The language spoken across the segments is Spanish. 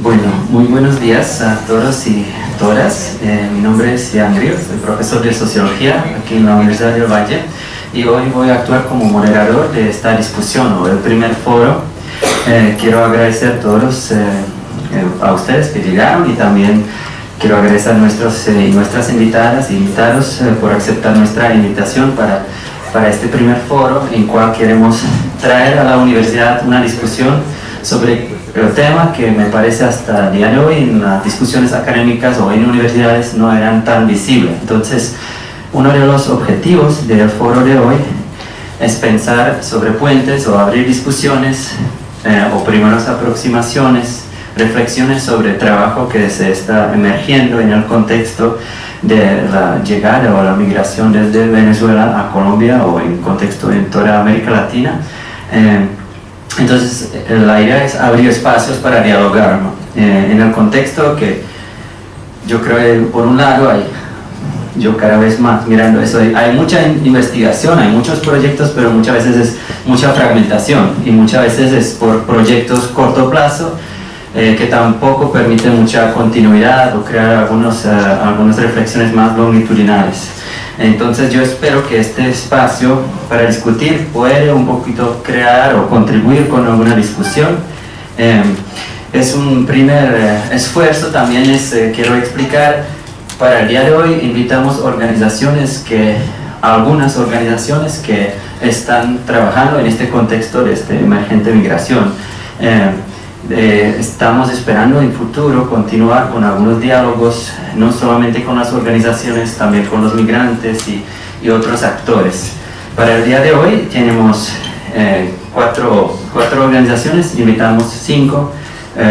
Bueno, muy buenos días a todos y todas. Mi nombre es Ian Grill, soy profesor de Sociología aquí en la Universidad del Valle y hoy voy a actuar como moderador de esta discusión o el primer foro. Quiero agradecer a todos a ustedes que llegaron y también quiero agradecer a nuestras invitadas y invitados por aceptar nuestra invitación para este primer foro en cual queremos traer a la universidad una discusión sobre el tema que me parece hasta el día de hoy en las discusiones académicas o en universidades no eran tan visibles. Entonces, uno de los objetivos del foro de hoy es pensar sobre puentes o abrir discusiones o primeras aproximaciones, reflexiones sobre el trabajo que se está emergiendo en el contexto de la llegada o la migración desde Venezuela a Colombia o en contexto en toda América Latina. Entonces, la idea es abrir espacios para dialogar, ¿no? En el contexto que yo creo que por un lado yo cada vez más mirando eso, hay mucha investigación, hay muchos proyectos, pero muchas veces es mucha fragmentación y muchas veces es por proyectos corto plazo que tampoco permiten mucha continuidad o crear algunas reflexiones más longitudinales. Entonces yo espero que este espacio para discutir puede un poquito crear o contribuir con alguna discusión. Es un primer esfuerzo, también quiero explicar, para el día de hoy invitamos algunas organizaciones que están trabajando en este contexto de esta emergente migración. Estamos esperando en futuro continuar con algunos diálogos, no solamente con las organizaciones, también con los migrantes y otros actores. Para el día de hoy tenemos cuatro organizaciones, invitamos 5.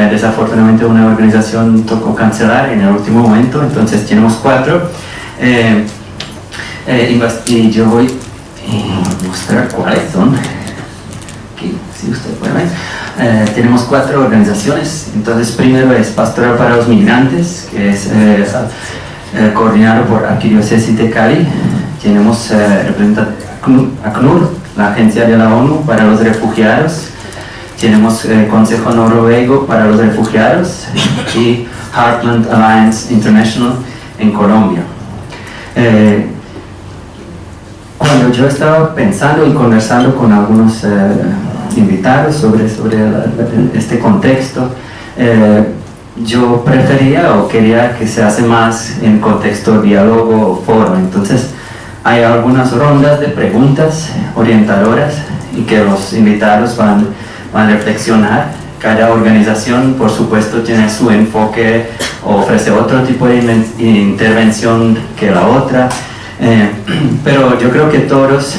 Desafortunadamente una organización tocó cancelar en el último momento, entonces tenemos 4. Y yo voy a mostrar cuáles son. Aquí, si usted puede ver. Tenemos 4 organizaciones. Entonces primero es Pastoral para los Migrantes, que es coordinado por Arquidiócesis de Cali. Tenemos ACNUR, la Agencia de la ONU para los Refugiados. Tenemos Consejo Noruego para los Refugiados y Heartland Alliance International en Colombia. Cuando yo estaba pensando y conversando con algunos invitados sobre este contexto, yo prefería o quería que se hace más en contexto diálogo o foro. Entonces hay algunas rondas de preguntas orientadoras y que los invitados van a reflexionar. Cada organización, por supuesto, tiene su enfoque o ofrece otro tipo de intervención que la otra, pero yo creo que todos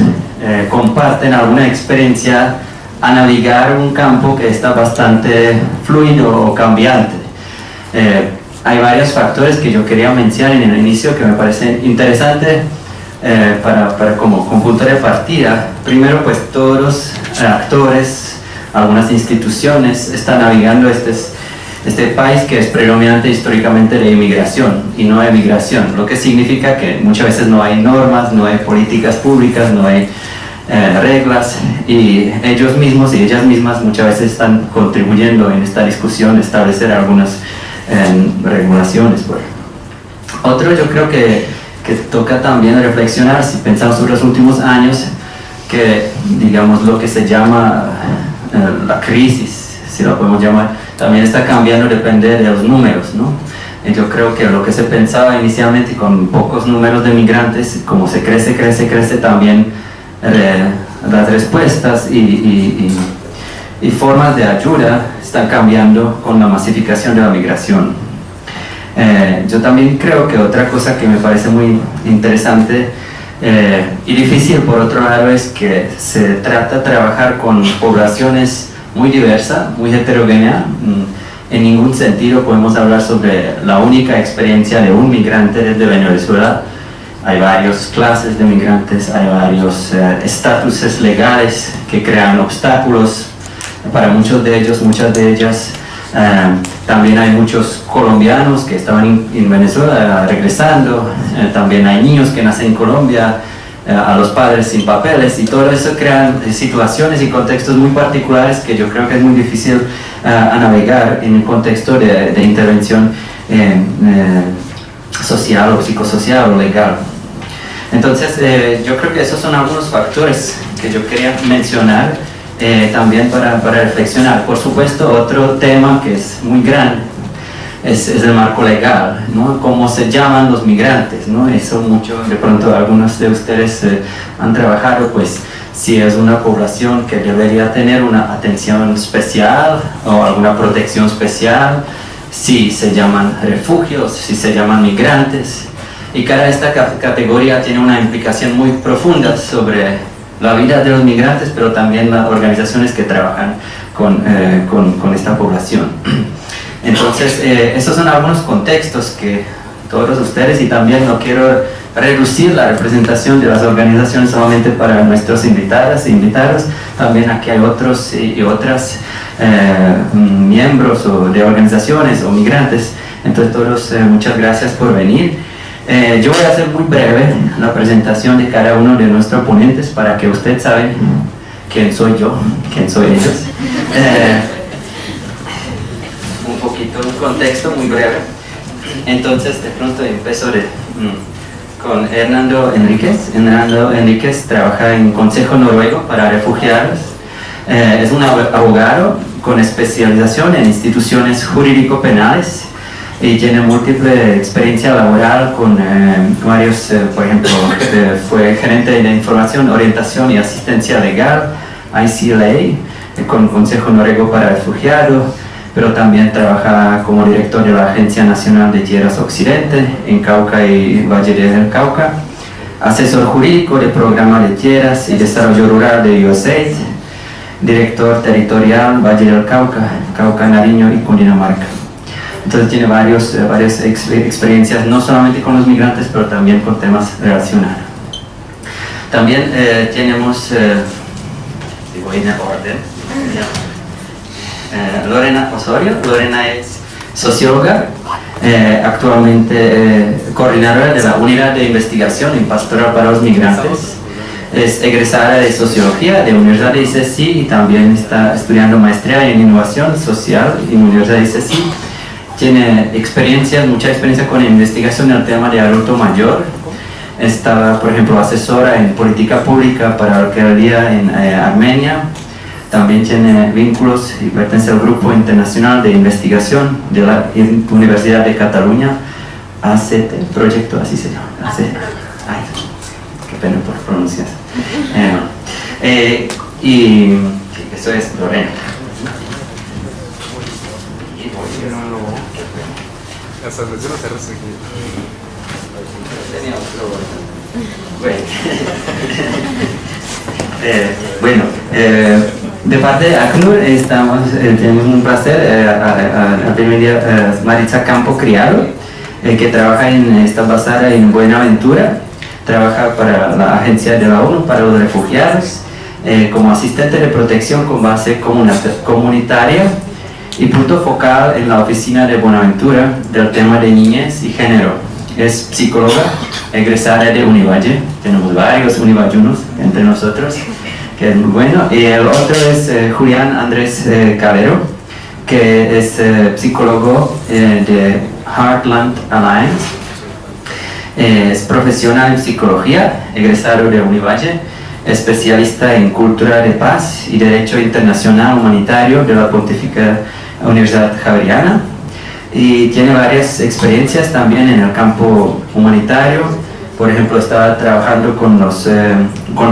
comparten alguna experiencia a navegar un campo que está bastante fluido o cambiante. Hay varios factores que yo quería mencionar en el inicio que me parecen interesantes para como punto de partida. Primero, pues todos los actores, algunas instituciones están navegando este país que es predominante históricamente de inmigración y no de migración, lo que significa que muchas veces no hay normas, no hay políticas públicas, no hay reglas, y ellos mismos y ellas mismas muchas veces están contribuyendo en esta discusión a establecer algunas regulaciones. Otro, yo creo que toca también reflexionar, si pensamos sobre los últimos años, que digamos lo que se llama la crisis, si lo podemos llamar, también está cambiando, depende de los números, ¿no? Yo creo que lo que se pensaba inicialmente con pocos números de migrantes, como se crece también las respuestas y formas de ayuda están cambiando con la masificación de la migración. Yo también creo que otra cosa que me parece muy interesante y difícil por otro lado es que se trata de trabajar con poblaciones muy diversas, muy heterogéneas. En ningún sentido podemos hablar sobre la única experiencia de un migrante desde Venezuela. Hay varias clases de migrantes, hay varios estatuses legales que crean obstáculos para muchos de ellos, muchas de ellas. También hay muchos colombianos que estaban en Venezuela regresando, también hay niños que nacen en Colombia, a los padres sin papeles, y todo eso crea situaciones y contextos muy particulares que yo creo que es muy difícil a navegar en un contexto de intervención social o psicosocial o legal. Entonces yo creo que esos son algunos factores que yo quería mencionar también para reflexionar. Por supuesto, otro tema que es muy grande es el marco legal, ¿no? Cómo se llaman los migrantes, ¿no? Eso mucho, de pronto algunos de ustedes han trabajado, pues si es una población que debería tener una atención especial o alguna protección especial, si se llaman refugios, si se llaman migrantes, y cada esta categoría tiene una implicación muy profunda sobre la vida de los migrantes, pero también las organizaciones que trabajan con esta población. Entonces, esos son algunos contextos que todos ustedes, y también no quiero reducir la representación de las organizaciones solamente para nuestros invitadas e invitados, también aquí hay otros y otras miembros de organizaciones o migrantes. Entonces, todos muchas gracias por venir. Yo voy a hacer muy breve la presentación de cada uno de nuestros ponentes para que ustedes saben quién soy yo, quién soy ellos. Un poquito un contexto muy breve. Entonces, de pronto empiezo con Hernando Enríquez. Hernando Enríquez trabaja en Consejo Noruego para Refugiados. Es un abogado con especialización en instituciones jurídico-penales y tiene múltiple experiencia laboral con varios, por ejemplo, fue gerente de información, orientación y asistencia legal, ICLA, con Consejo Noruego para Refugiados, pero también trabaja como director de la Agencia Nacional de Tierras Occidente en Cauca y Valle del Cauca, asesor jurídico del Programa de Tierras y Desarrollo Rural de USAID, director territorial Valle del Cauca, Cauca, Nariño y Cundinamarca. Entonces tiene varias experiencias, no solamente con los migrantes, pero también con temas relacionados. También tenemos, digo en orden, Lorena Osorio. Lorena es socióloga, actualmente coordinadora de la Unidad de Investigación en Pastoral para los Migrantes. Es egresada de Sociología de la Universidad de ICESI y también está estudiando maestría en Innovación Social en la Universidad de ICESI. Tiene mucha experiencia con investigación en el tema de adulto mayor. Estaba, por ejemplo, asesora en política pública para la alcaldía en Armenia. También tiene vínculos y pertenece al Grupo Internacional de Investigación de la Universidad de Cataluña, ACT, proyecto así se llama. Ay, qué pena por pronunciar. Y eso es Lorena. Bueno, de parte de ACNUR tenemos un placer al primer día Maritza Campo Criado, que trabaja en esta embajada en Buenaventura, trabaja para la Agencia de la ONU para los Refugiados como asistente de protección con base comunitaria y punto focal en la oficina de Buenaventura del tema de niñez y género. Es psicóloga egresada de Univalle, tenemos varios univallunos entre nosotros, que es muy bueno. Y el otro es Julián Andrés Cabero, que es psicólogo de Heartland Alliance. Es profesional en psicología, egresado de Univalle, especialista en cultura de paz y derecho internacional humanitario de la Pontificia Universidad Javeriana, y tiene varias experiencias también en el campo humanitario. Por ejemplo, estaba trabajando con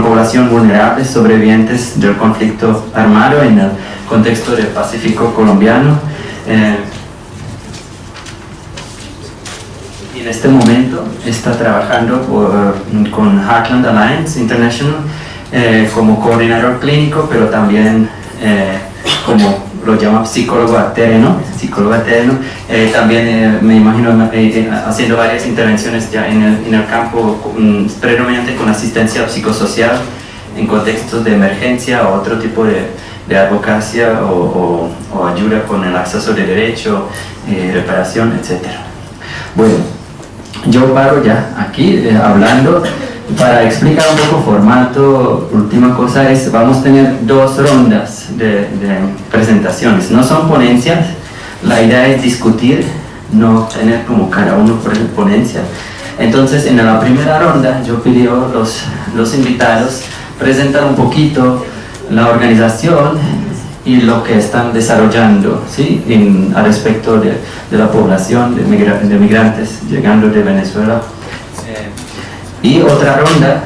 población vulnerable, sobrevivientes del conflicto armado en el contexto del Pacífico colombiano. Y en este momento está trabajando con Heartland Alliance International como coordinador clínico, pero también como lo llama psicólogo terreno, también me imagino haciendo varias intervenciones ya en el campo, predominante con asistencia psicosocial en contextos de emergencia o otro tipo de advocacia o ayuda con el acceso de derecho, reparación, etc. Bueno, yo paro ya aquí hablando Para explicar un poco formato, última cosa es, vamos a tener 2 rondas de presentaciones, no son ponencias, la idea es discutir, no tener como cada uno por ponencia. Entonces en la primera ronda yo pedí a los invitados presentar un poquito la organización y lo que están desarrollando, ¿sí? Al respecto de la población de migrantes llegando de Venezuela. Y otra ronda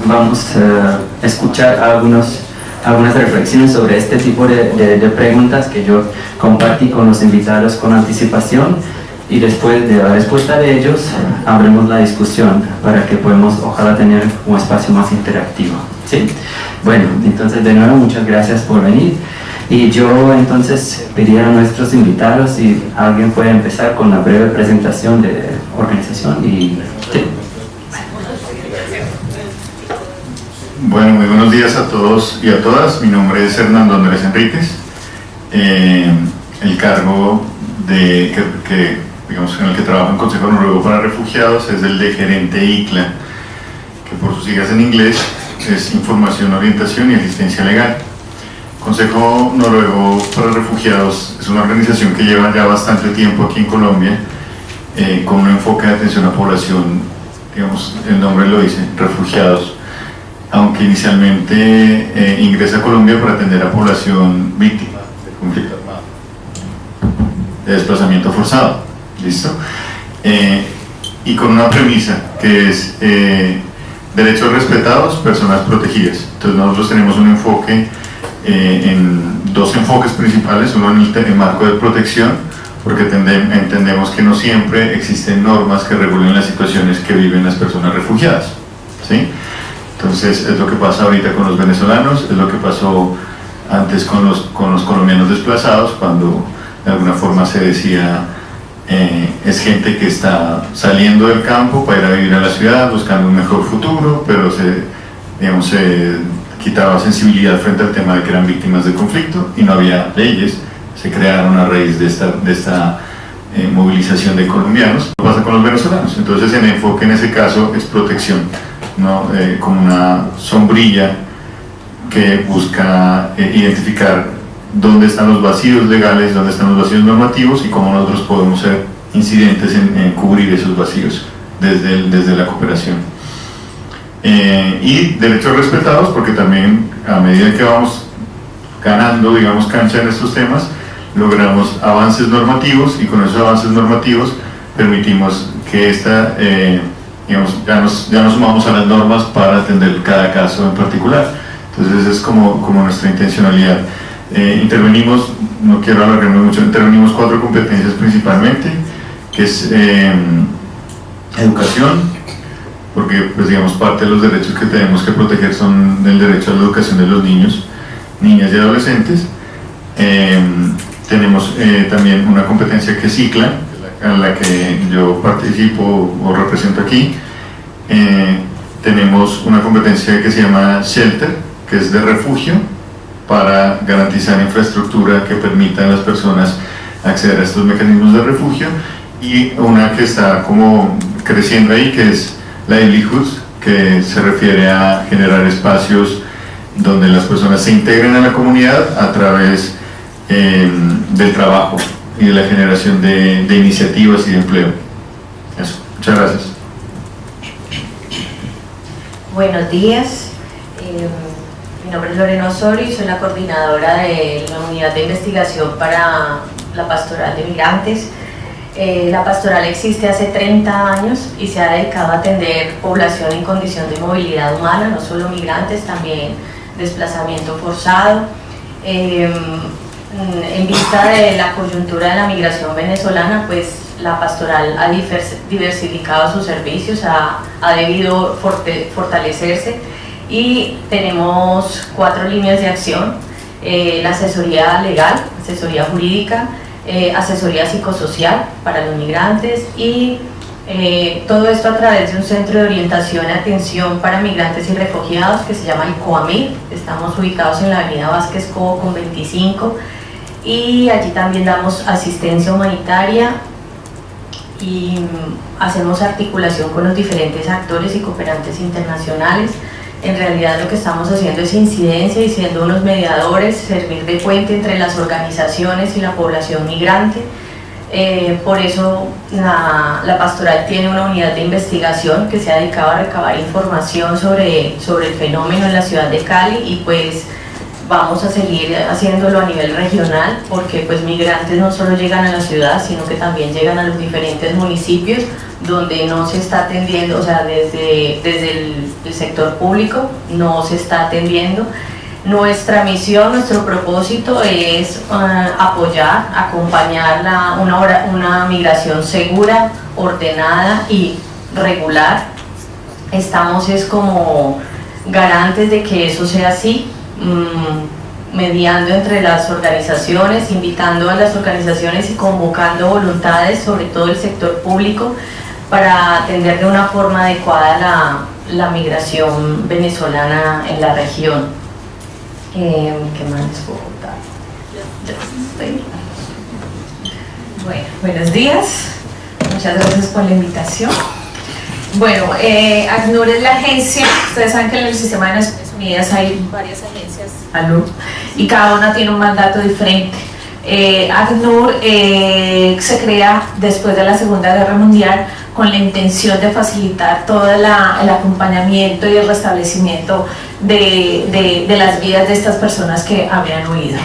vamos a escuchar algunas reflexiones sobre este tipo de preguntas que yo compartí con los invitados con anticipación, y después de la respuesta de ellos abrimos la discusión para que podamos ojalá tener un espacio más interactivo, ¿sí? Bueno, entonces de nuevo muchas gracias por venir, y yo entonces pediría a nuestros invitados si alguien puede empezar con la breve presentación de organización y... ¿sí? Bueno, muy buenos días a todos y a todas. Mi nombre es Hernando Andrés Enríquez. El cargo digamos, en el que trabajo en Consejo Noruego para Refugiados es el de gerente ICLA, que por sus siglas en inglés es Información, Orientación y Asistencia Legal. Consejo Noruego para Refugiados es una organización que lleva ya bastante tiempo aquí en Colombia, con un enfoque de atención a población, digamos, el nombre lo dice, refugiados, aunque inicialmente ingresa a Colombia para atender a población víctima de conflicto armado, de desplazamiento forzado. ¿Listo? Y con una premisa que es derechos respetados, personas protegidas. Entonces nosotros tenemos un enfoque, en 2 enfoques principales, uno en el marco de protección, porque entendemos que no siempre existen normas que regulen las situaciones que viven las personas refugiadas, ¿sí? Entonces es lo que pasa ahorita con los venezolanos, es lo que pasó antes con los colombianos desplazados, cuando de alguna forma se decía es gente que está saliendo del campo para ir a vivir a la ciudad buscando un mejor futuro, pero se quitaba sensibilidad frente al tema de que eran víctimas de conflicto y no había leyes. Se crearon a raíz de esta movilización de colombianos. Lo pasa con los venezolanos. Entonces el enfoque en ese caso es protección, ¿no? Como una sombrilla que busca identificar dónde están los vacíos legales, dónde están los vacíos normativos y cómo nosotros podemos ser incidentes en cubrir esos vacíos desde la cooperación. Y derechos respetados, porque también a medida que vamos ganando, digamos, cancha en estos temas, logramos avances normativos, y con esos avances normativos permitimos que digamos, ya nos sumamos a las normas para atender cada caso en particular. Entonces es como nuestra intencionalidad. Intervenimos, no quiero alargarme mucho, intervenimos 4 competencias principalmente, que es educación, porque pues digamos parte de los derechos que tenemos que proteger son el derecho a la educación de los niños, niñas y adolescentes. Tenemos también una competencia que es ICLA, en la que yo participo o represento aquí. Tenemos una competencia que se llama Shelter, que es de refugio, para garantizar infraestructura que permita a las personas acceder a estos mecanismos de refugio, y una que está como creciendo ahí, que es Livelihoods, que se refiere a generar espacios donde las personas se integren a la comunidad a través del trabajo y de la generación de iniciativas y de empleo. Eso, muchas gracias. Buenos días. Mi nombre es Lorena Osorio y soy la coordinadora de la unidad de investigación para la pastoral de migrantes. La pastoral existe hace 30 años y se ha dedicado a atender población en condición de movilidad humana, no solo migrantes, también desplazamiento forzado. En vista de la coyuntura de la migración venezolana, pues la pastoral ha diversificado sus servicios, ha debido fortalecerse, y tenemos 4 líneas de acción: la asesoría legal, asesoría jurídica, asesoría psicosocial para los migrantes, y todo esto a través de un centro de orientación y atención para migrantes y refugiados que se llama el COAMIR. Estamos ubicados en la avenida Vázquez Cobo con 25, y allí también damos asistencia humanitaria y hacemos articulación con los diferentes actores y cooperantes internacionales. En realidad lo que estamos haciendo es incidencia y siendo unos mediadores, servir de puente entre las organizaciones y la población migrante. Por eso la pastoral tiene una unidad de investigación que se ha dedicado a recabar información sobre el fenómeno en la ciudad de Cali, y pues vamos a seguir haciéndolo a nivel regional, porque pues migrantes no solo llegan a la ciudad, sino que también llegan a los diferentes municipios donde no se está atendiendo, o sea, desde el sector público no se está atendiendo. Nuestra misión, nuestro propósito es apoyar, acompañar una migración segura, ordenada y regular. Estamos como garantes de que eso sea así, mediando entre las organizaciones, invitando a las organizaciones y convocando voluntades, sobre todo el sector público, para atender de una forma adecuada la migración venezolana en la región. ¿Qué más les puedo contar? Bueno, buenos días, muchas gracias por la invitación. Bueno, ACNUR es la agencia, ustedes saben que en el sistema de Naciones Unidas hay varias agencias y cada una tiene un mandato diferente. ACNUR se crea después de la Segunda Guerra Mundial con la intención de facilitar todo el acompañamiento y el restablecimiento de las vidas de estas personas que habían huido.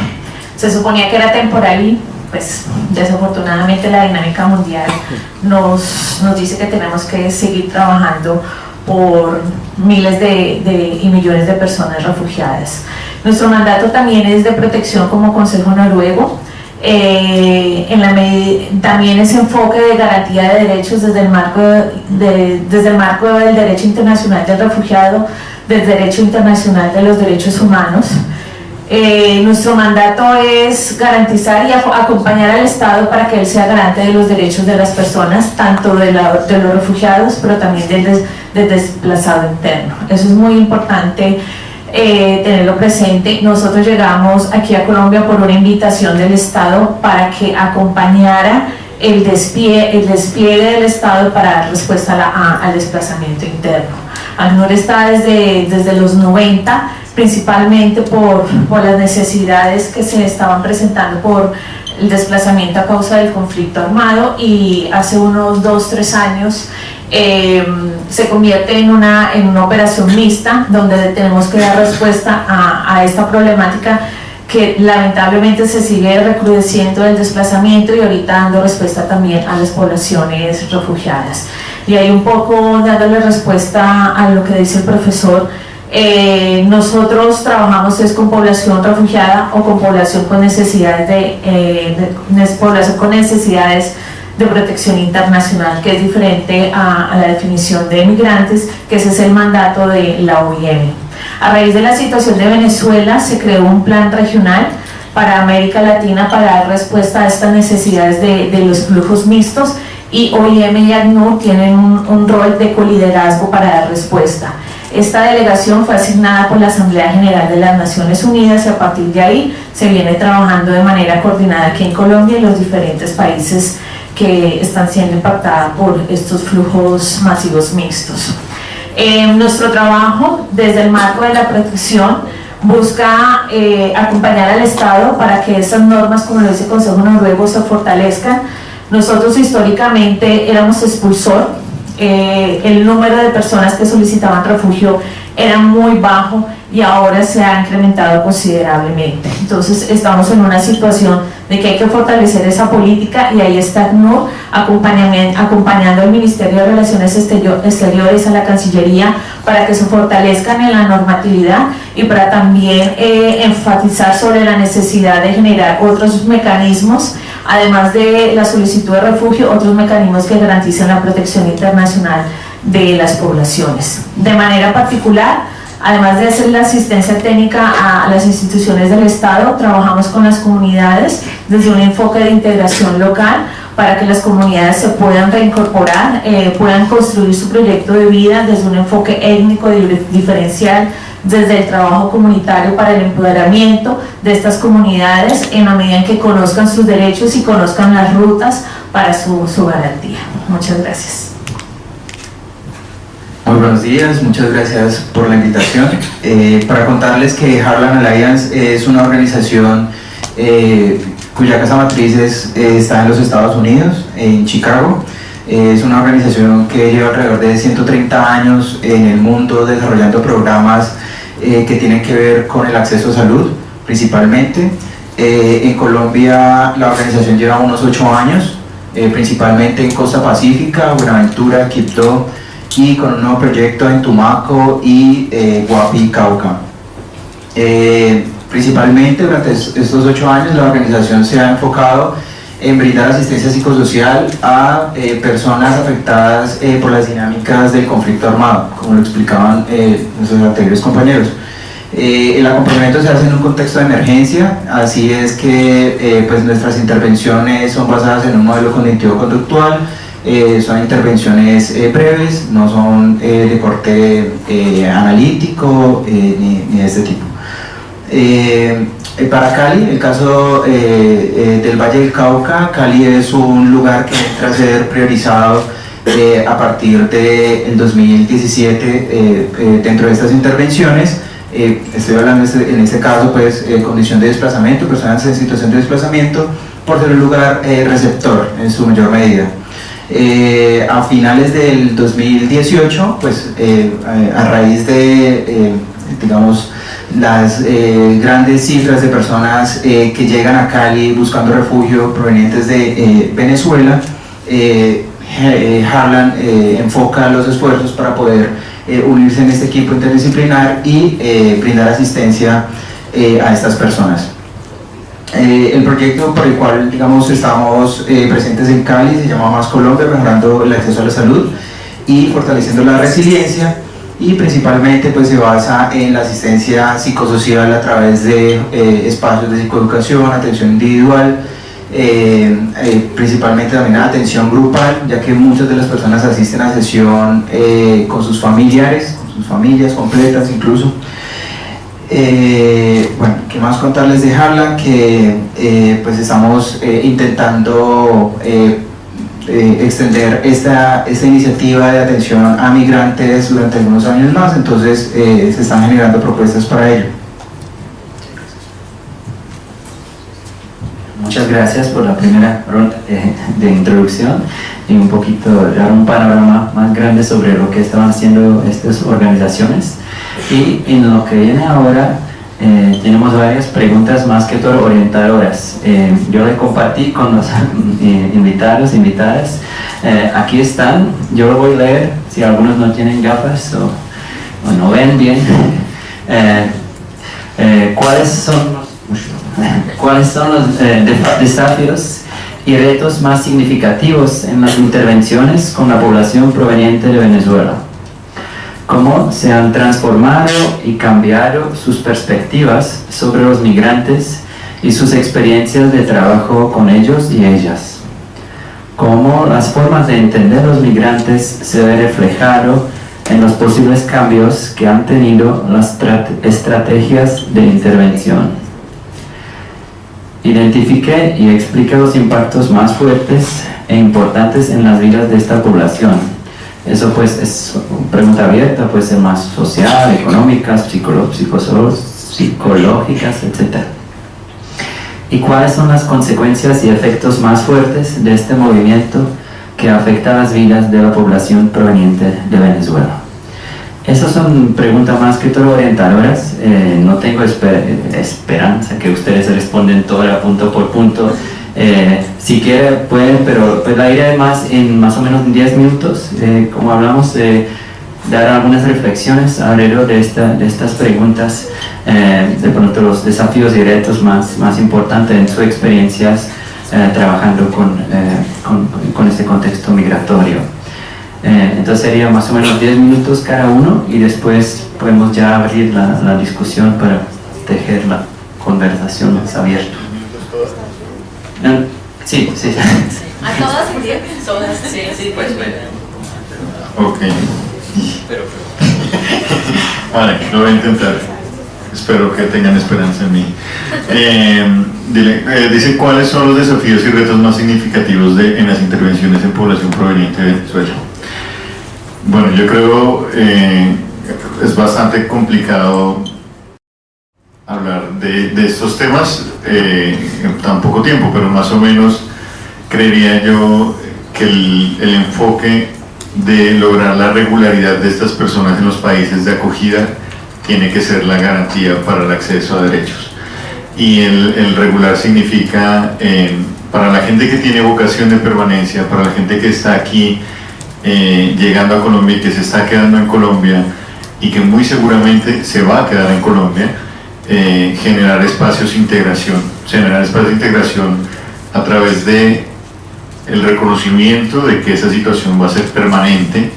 Se suponía que era temporal y pues desafortunadamente la dinámica mundial nos dice que tenemos que seguir trabajando por miles y millones de personas refugiadas. Nuestro mandato también es de protección como Consejo Noruego. También ese enfoque de garantía de derechos desde el marco del derecho internacional del refugiado, del derecho internacional de los derechos humanos. Nuestro mandato es garantizar y acompañar al Estado para que él sea garante de los derechos de las personas, tanto de los refugiados, pero también del desplazado interno. Eso es muy importante tenerlo presente. Nosotros llegamos aquí a Colombia por una invitación del Estado para que acompañara el despliegue del Estado para dar respuesta al desplazamiento interno. ACNUR está desde los 90, principalmente por las necesidades que se estaban presentando por el desplazamiento a causa del conflicto armado, y hace unos 2-3 años se convierte en una operación mixta donde tenemos que dar respuesta a esta problemática que lamentablemente se sigue recrudeciendo del desplazamiento, y ahorita dando respuesta también a las poblaciones refugiadas. Y ahí un poco dándole respuesta a lo que dice el profesor. Nosotros trabajamos con población refugiada o con población con necesidades de protección internacional, que es diferente a la definición de migrantes, que ese es el mandato de la OIM. A raíz de la situación de Venezuela se creó un plan regional para América Latina para dar respuesta a estas necesidades de los flujos mixtos, y OIM y ACNUR tienen un rol de coliderazgo para dar respuesta. Esta delegación fue asignada por la Asamblea General de las Naciones Unidas, y a partir de ahí se viene trabajando de manera coordinada aquí en Colombia y los diferentes países que están siendo impactados por estos flujos masivos mixtos. Nuestro trabajo desde el marco de la protección busca acompañar al Estado para que estas normas, como lo dice el Consejo Noruego, se fortalezcan. Nosotros históricamente éramos expulsor, el número de personas que solicitaban refugio era muy bajo y ahora se ha incrementado considerablemente. Entonces estamos en una situación de que hay que fortalecer esa política, y ahí está ACNUR acompañando al Ministerio de Relaciones Exteriores, a la Cancillería, para que se fortalezcan en la normatividad y para también enfatizar sobre la necesidad de generar otros mecanismos, además de la solicitud de refugio, otros mecanismos que garanticen la protección internacional de las poblaciones. De manera particular, además de hacer la asistencia técnica a las instituciones del Estado, trabajamos con las comunidades desde un enfoque de integración local para que las comunidades se puedan reincorporar, puedan construir su proyecto de vida desde un enfoque étnico diferencial, desde el trabajo comunitario para el empoderamiento de estas comunidades en la medida en que conozcan sus derechos y conozcan las rutas para su garantía. Muchas gracias. Muy buenos días, muchas gracias por la invitación. Para contarles que Harlan Alliance es una organización cuya casa matriz está en los Estados Unidos, en Chicago. Es una organización que lleva alrededor de 130 años en el mundo desarrollando programas que tienen que ver con el acceso a salud, principalmente. En Colombia la organización lleva unos 8 años, principalmente en Costa Pacífica, Buenaventura, Quibdó, y con un nuevo proyecto en Tumaco y Guapi, Cauca. Principalmente durante estos 8 años la organización se ha enfocado en brindar asistencia psicosocial a personas afectadas por las dinámicas del conflicto armado, como lo explicaban nuestros anteriores compañeros. El acompañamiento se hace en un contexto de emergencia, así es que pues nuestras intervenciones son basadas en un modelo cognitivo-conductual. Son intervenciones breves, no son de corte analítico ni de este tipo. Para Cali, el caso del Valle del Cauca, Cali es un lugar que entra a ser priorizado a partir del 2017 dentro de estas intervenciones. Estoy hablando en este caso pues condición de desplazamiento, personas en situación de desplazamiento, por ser un lugar receptor en su mayor medida. A finales del 2018, pues a raíz de digamos las grandes cifras de personas que llegan a Cali buscando refugio provenientes de Venezuela, Harlan enfoca los esfuerzos para poder unirse en este equipo interdisciplinar y brindar asistencia a estas personas. El proyecto por el cual digamos estamos presentes en Cali se llama Más Colombia, mejorando el acceso a la salud y fortaleciendo la resiliencia, y principalmente pues se basa en la asistencia psicosocial a través de espacios de psicoeducación, atención individual, principalmente también a atención grupal, ya que muchas de las personas asisten a sesión con sus familiares, con sus familias completas incluso. Bueno, ¿qué más contarles de Harlan? Que pues estamos intentando extender esta iniciativa de atención a migrantes durante algunos años más, entonces se están generando propuestas para ello. Muchas gracias por la primera ronda de introducción y un poquito dar un panorama más grande sobre lo que estaban haciendo estas organizaciones. Y en lo que viene ahora tenemos varias preguntas más que todo orientadoras. Yo le compartí con los invitados, invitadas. Aquí están, yo lo voy a leer si algunos no tienen gafas o no ven bien. ¿Cuáles son los desafíos y retos más significativos en las intervenciones con la población proveniente de Venezuela? ¿Cómo se han transformado y cambiado sus perspectivas sobre los migrantes y sus experiencias de trabajo con ellos y ellas? ¿Cómo las formas de entender los migrantes se ven reflejado en los posibles cambios que han tenido las estrategias de intervención? Identifique y explique los impactos más fuertes e importantes en las vidas de esta población. Eso pues es una pregunta abierta, puede ser más social, económicas, psicológicas, etc. ¿Y cuáles son las consecuencias y efectos más fuertes de este movimiento que afecta a las vidas de la población proveniente de Venezuela? Esas son preguntas más que todo orientadoras. No tengo esperanza que ustedes responden todo punto por punto. Si quiere pueden, pero pues la idea es más o menos 10 minutos, como hablamos, dar algunas reflexiones alrededor de estas preguntas, de pronto los desafíos y retos más importantes en sus experiencias trabajando con este contexto migratorio. Entonces sería más o menos 10 minutos cada uno y después podemos ya abrir la discusión para tejer la conversación más abierta. Sí. ¿A todas? Todas, sí, pues. Ok. Vale, lo voy a intentar. Espero que tengan esperanza en mí. Dice, ¿cuáles son los desafíos y retos más significativos en las intervenciones en población proveniente de Venezuela? Bueno, yo creo es bastante complicado hablar de estos temas en tan poco tiempo, pero más o menos creería yo que el enfoque de lograr la regularidad de estas personas en los países de acogida tiene que ser la garantía para el acceso a derechos. Y el regular significa, para la gente que tiene vocación de permanencia, para la gente que está aquí llegando a Colombia y que se está quedando en Colombia y que muy seguramente se va a quedar en Colombia, generar espacios de integración, a través de el reconocimiento de que esa situación va a ser permanente,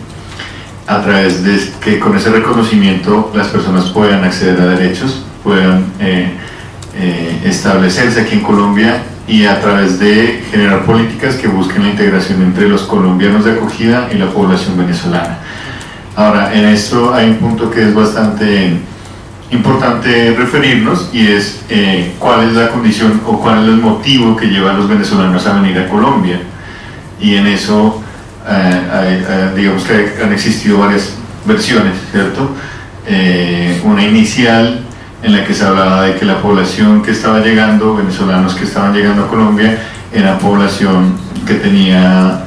a través de que con ese reconocimiento las personas puedan acceder a derechos, puedan establecerse aquí en Colombia, y a través de generar políticas que busquen la integración entre los colombianos de acogida y la población venezolana. Ahora, en esto hay un punto que es bastante importante referirnos, y es cuál es la condición o cuál es el motivo que lleva a los venezolanos a venir a Colombia. Y en eso digamos que han existido varias versiones, ¿cierto? Una inicial en la que se hablaba de que la población que estaba llegando, venezolanos que estaban llegando a Colombia, era población que tenía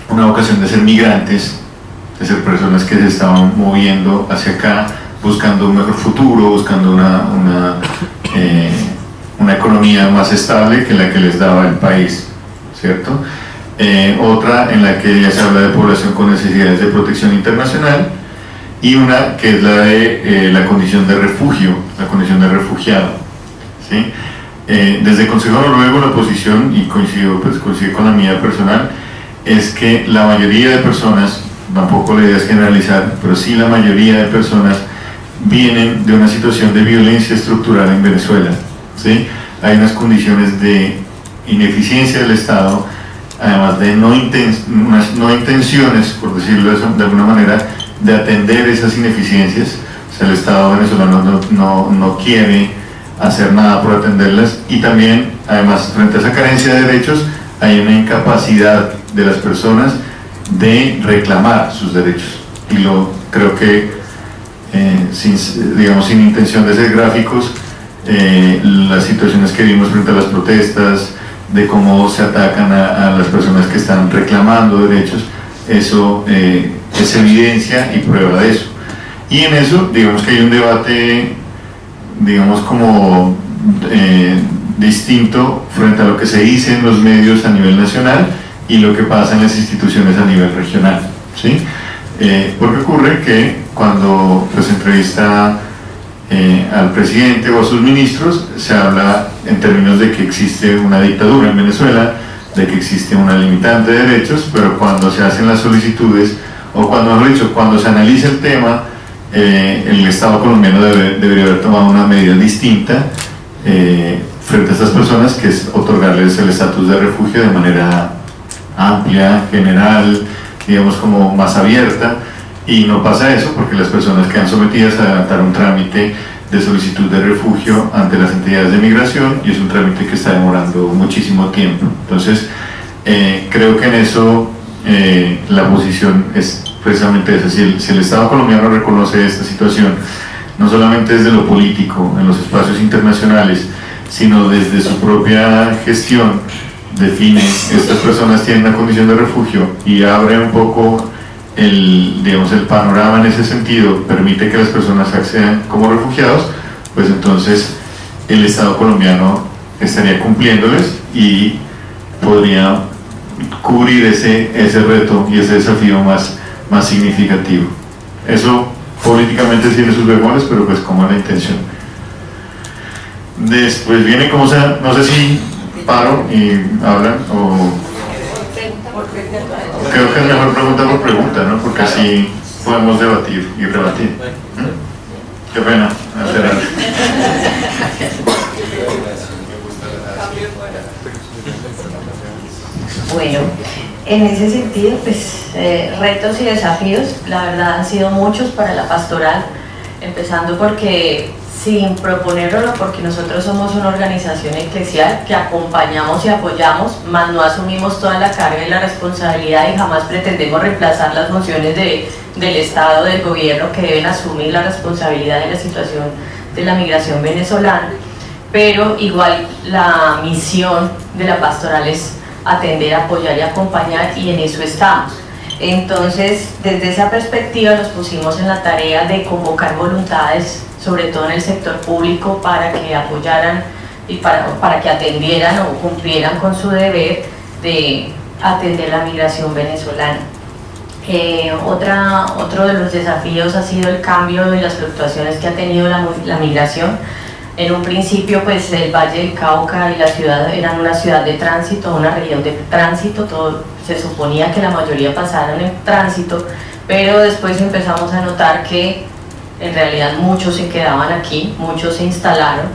una vocación de ser migrantes, de ser personas que se estaban moviendo hacia acá, buscando un mejor futuro, buscando una economía más estable que la que les daba el país, ¿cierto? Otra en la que ya se habla de población con necesidades de protección internacional, y una que es la de la condición de refugio, la condición de refugiado, ¿sí? Desde el Consejo Noruego la posición, y coincide con la mía personal, es que la mayoría de personas, tampoco la idea es generalizar, pero sí la mayoría de personas vienen de una situación de violencia estructural en Venezuela, ¿sí? Hay unas condiciones de ineficiencia del Estado, además de no intenciones, por decirlo de alguna manera, de atender esas ineficiencias. O sea, el Estado venezolano no quiere hacer nada por atenderlas, y también, además, frente a esa carencia de derechos, hay una incapacidad de las personas de reclamar sus derechos. Y creo que, sin intención de ser gráficos, las situaciones que vimos frente a las protestas, de cómo se atacan a las personas que están reclamando derechos, eso es evidencia y prueba de eso. Y en eso, digamos que hay un debate, digamos, como distinto frente a lo que se dice en los medios a nivel nacional y lo que pasa en las instituciones a nivel regional, ¿sí? Porque ocurre que cuando se entrevista al presidente o a sus ministros, se habla en términos de que existe una dictadura en Venezuela, de que existe una limitante de derechos, pero cuando se hacen las solicitudes, o cuando se analiza el tema, el Estado colombiano debería haber tomado una medida distinta frente a estas personas, que es otorgarles el estatus de refugio de manera amplia, general, digamos, como más abierta. Y no pasa eso, porque las personas quedan sometidas a adelantar un trámite de solicitud de refugio ante las entidades de migración, y es un trámite que está demorando muchísimo tiempo. Entonces, creo que en eso la posición es precisamente esa. Si el Estado colombiano reconoce esta situación, no solamente desde lo político, en los espacios internacionales, sino desde su propia gestión, define, estas personas tienen una condición de refugio, y abre un poco el panorama en ese sentido, permite que las personas accedan como refugiados, pues entonces el Estado colombiano estaría cumpliéndoles y podría cubrir ese reto y ese desafío más significativo. Eso políticamente tiene sus bemoles, pero pues como es la intención. Después viene como sea, no sé si paro y hablan o... Creo que es mejor pregunta por pregunta, ¿no? Porque así podemos debatir y rebatir. Qué pena, alterar. Bueno, En ese sentido, pues retos y desafíos, la verdad han sido muchos para la pastoral, empezando porque sin proponerlo, porque nosotros somos una organización eclesial que acompañamos y apoyamos, más no asumimos toda la carga y la responsabilidad y jamás pretendemos reemplazar las funciones del Estado, del gobierno, que deben asumir la responsabilidad de la situación de la migración venezolana, pero igual la misión de la pastoral es atender, apoyar y acompañar, y en eso estamos. Entonces, desde esa perspectiva nos pusimos en la tarea de convocar voluntades, sobre todo en el sector público, para que apoyaran y para que atendieran o cumplieran con su deber de atender la migración venezolana. Otro de los desafíos ha sido el cambio y las fluctuaciones que ha tenido la migración. En un principio, pues el Valle del Cauca y la ciudad eran una ciudad de tránsito, una región de tránsito, todo se suponía que la mayoría pasaran en tránsito, pero después empezamos a notar que en realidad muchos se quedaban aquí, muchos se instalaron,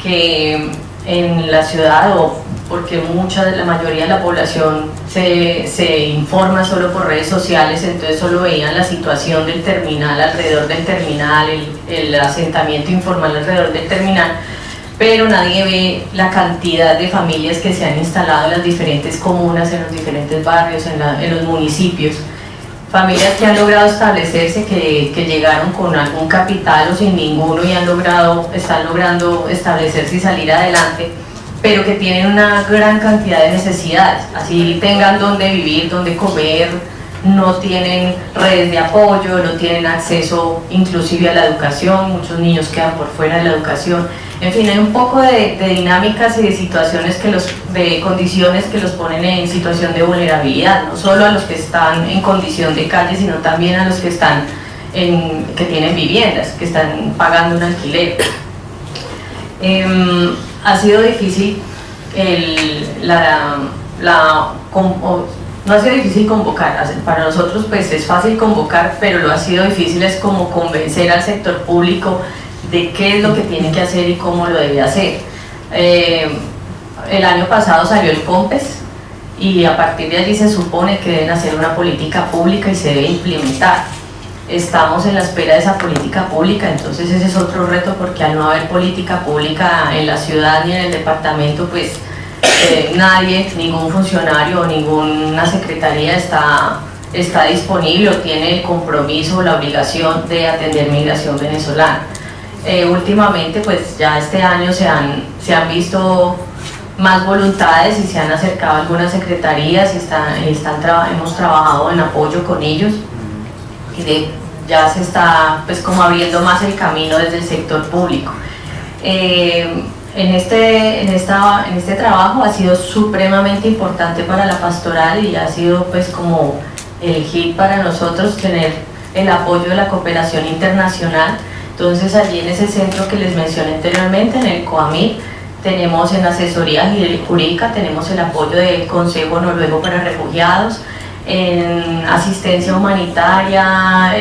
que en la ciudad, o porque la mayoría de la población se informa solo por redes sociales, entonces solo veían la situación del terminal, alrededor del terminal, el asentamiento informal alrededor del terminal, pero nadie ve la cantidad de familias que se han instalado en las diferentes comunas, en los diferentes barrios, en los municipios. Familias que han logrado establecerse, que llegaron con algún capital o sin ninguno y están logrando establecerse y salir adelante, pero que tienen una gran cantidad de necesidades, así tengan dónde vivir, dónde comer, no tienen redes de apoyo, no tienen acceso inclusive a la educación, muchos niños quedan por fuera de la educación. En fin, hay un poco de dinámicas y de situaciones de condiciones que los ponen en situación de vulnerabilidad, no solo a los que están en condición de calle, sino también a los que que tienen viviendas, que están pagando un alquiler. Ha sido difícil no ha sido difícil convocar, para nosotros pues es fácil convocar, pero lo ha sido difícil es como convencer al sector público de qué es lo que tiene que hacer y cómo lo debe hacer. El año pasado salió el COMPES y a partir de allí se supone que deben hacer una política pública y se debe implementar. Estamos en la espera de esa política pública, entonces ese es otro reto, porque al no haber política pública en la ciudad ni en el departamento, pues nadie, ningún funcionario o ninguna secretaría está disponible o tiene el compromiso o la obligación de atender migración venezolana. Últimamente, pues ya este año se han visto más voluntades y se han acercado algunas secretarías y hemos trabajado en apoyo con ellos, y ya se está pues como abriendo más el camino desde el sector público. En este trabajo ha sido supremamente importante para la pastoral y ha sido pues como el hit para nosotros tener el apoyo de la cooperación internacional. Entonces allí en ese centro que les mencioné anteriormente, en el COAMIR, tenemos en asesoría jurídica, tenemos el apoyo del Consejo Noruego para Refugiados, en asistencia humanitaria,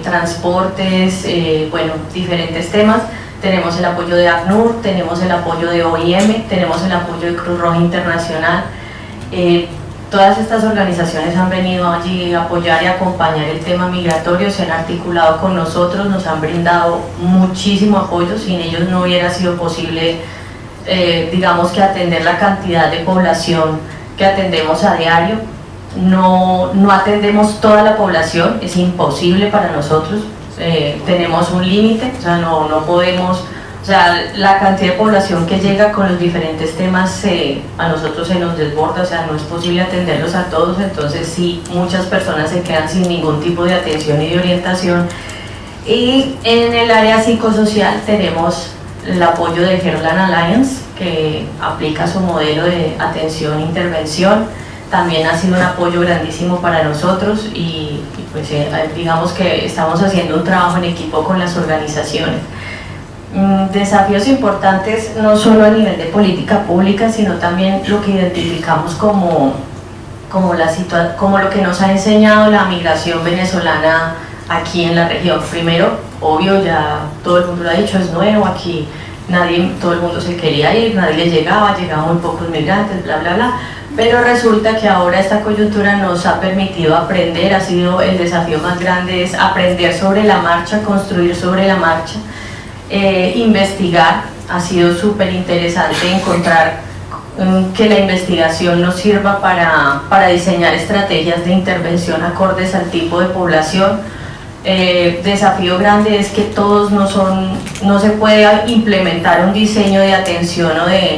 transportes, bueno, diferentes temas. Tenemos el apoyo de ACNUR, tenemos el apoyo de OIM, tenemos el apoyo de Cruz Roja Internacional. Todas estas organizaciones han venido allí a apoyar y acompañar el tema migratorio, se han articulado con nosotros, nos han brindado muchísimo apoyo. Sin ellos no hubiera sido posible, digamos, que atender la cantidad de población que atendemos a diario. No atendemos toda la población, es imposible para nosotros, tenemos un límite, o sea, no podemos, o sea, la cantidad de población que llega con los diferentes temas a nosotros se nos desborda, o sea, no es posible atenderlos a todos. Entonces sí, muchas personas se quedan sin ningún tipo de atención y de orientación. Y en el área psicosocial tenemos el apoyo de Heartland Alliance, que aplica su modelo de atención e intervención. También ha sido un apoyo grandísimo para nosotros y pues digamos que estamos haciendo un trabajo en equipo con las organizaciones. Desafíos importantes no solo a nivel de política pública, sino también lo que identificamos como lo que nos ha enseñado la migración venezolana aquí en la región. Primero, obvio, ya todo el mundo lo ha dicho, es nuevo aquí. todo el mundo se quería ir, nadie les llegaba, llegaban muy pocos migrantes, bla, bla, bla. Pero resulta que ahora esta coyuntura nos ha permitido aprender, ha sido el desafío más grande, es aprender sobre la marcha, construir sobre la marcha, investigar. Ha sido súper interesante encontrar que la investigación nos sirva para diseñar estrategias de intervención acordes al tipo de población. Desafío grande es que todos no se puede implementar un diseño de atención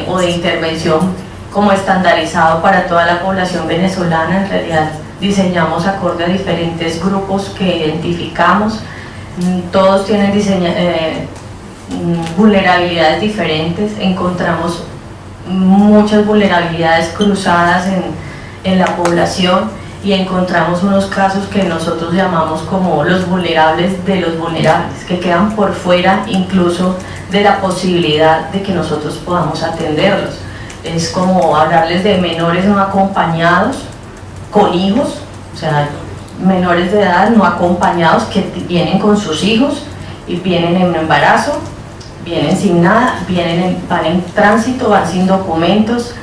o de intervención como estandarizado para toda la población venezolana. En realidad diseñamos acorde a diferentes grupos que identificamos, todos tienen vulnerabilidades diferentes, encontramos muchas vulnerabilidades cruzadas en la población y encontramos unos casos que nosotros llamamos como los vulnerables de los vulnerables, que quedan por fuera incluso de la posibilidad de que nosotros podamos atenderlos. Es como hablarles de menores no acompañados con hijos, o sea, menores de edad no acompañados que vienen con sus hijos y vienen en embarazo, vienen sin nada, van en tránsito, van sin documentos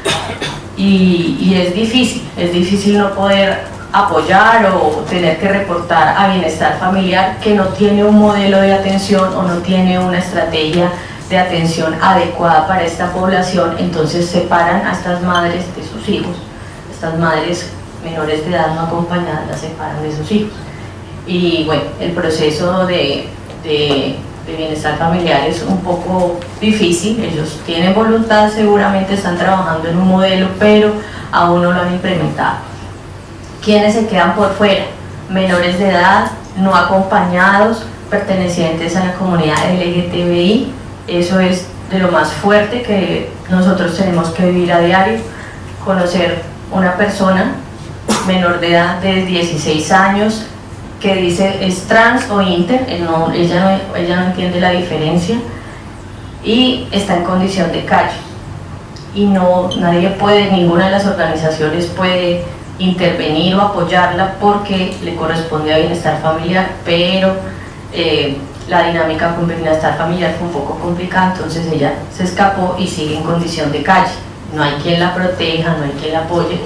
y es difícil no poder apoyar o tener que reportar a bienestar familiar que no tiene un modelo de atención o no tiene una estrategia de atención adecuada para esta población. Entonces separan a estas madres de sus hijos, estas madres menores de edad no acompañadas las separan de sus hijos. Y bueno, el proceso de bienestar familiar es un poco difícil, ellos tienen voluntad, seguramente están trabajando en un modelo, pero aún no lo han implementado. ¿Quiénes se quedan por fuera? Menores de edad, no acompañados, pertenecientes a la comunidad LGTBI. Eso es de lo más fuerte que nosotros tenemos que vivir a diario. Conocer una persona menor de edad de 16 años que dice es trans o inter, ella no entiende la diferencia y está en condición de calle. Y nadie puede, ninguna de las organizaciones puede intervenir o apoyarla porque le corresponde a bienestar familiar, pero la dinámica con bienestar familiar fue un poco complicada, entonces ella se escapó y sigue en condición de calle. No hay quien la proteja, no hay quien la apoye.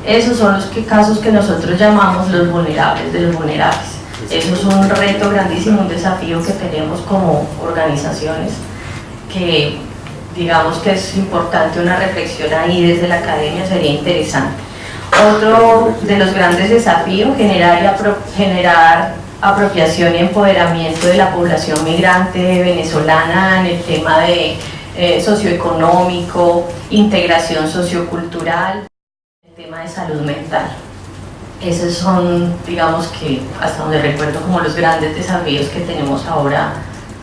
Esos son los casos que nosotros llamamos los vulnerables de los vulnerables. Eso es un reto grandísimo, un desafío que tenemos como organizaciones, que digamos que es importante una reflexión ahí desde la academia, sería interesante. Otro de los grandes desafíos, generar apropiación y empoderamiento de la población migrante venezolana en el tema de socioeconómico, integración sociocultural, el tema de salud mental. Esos son, digamos que hasta donde recuerdo, como los grandes desafíos que tenemos ahora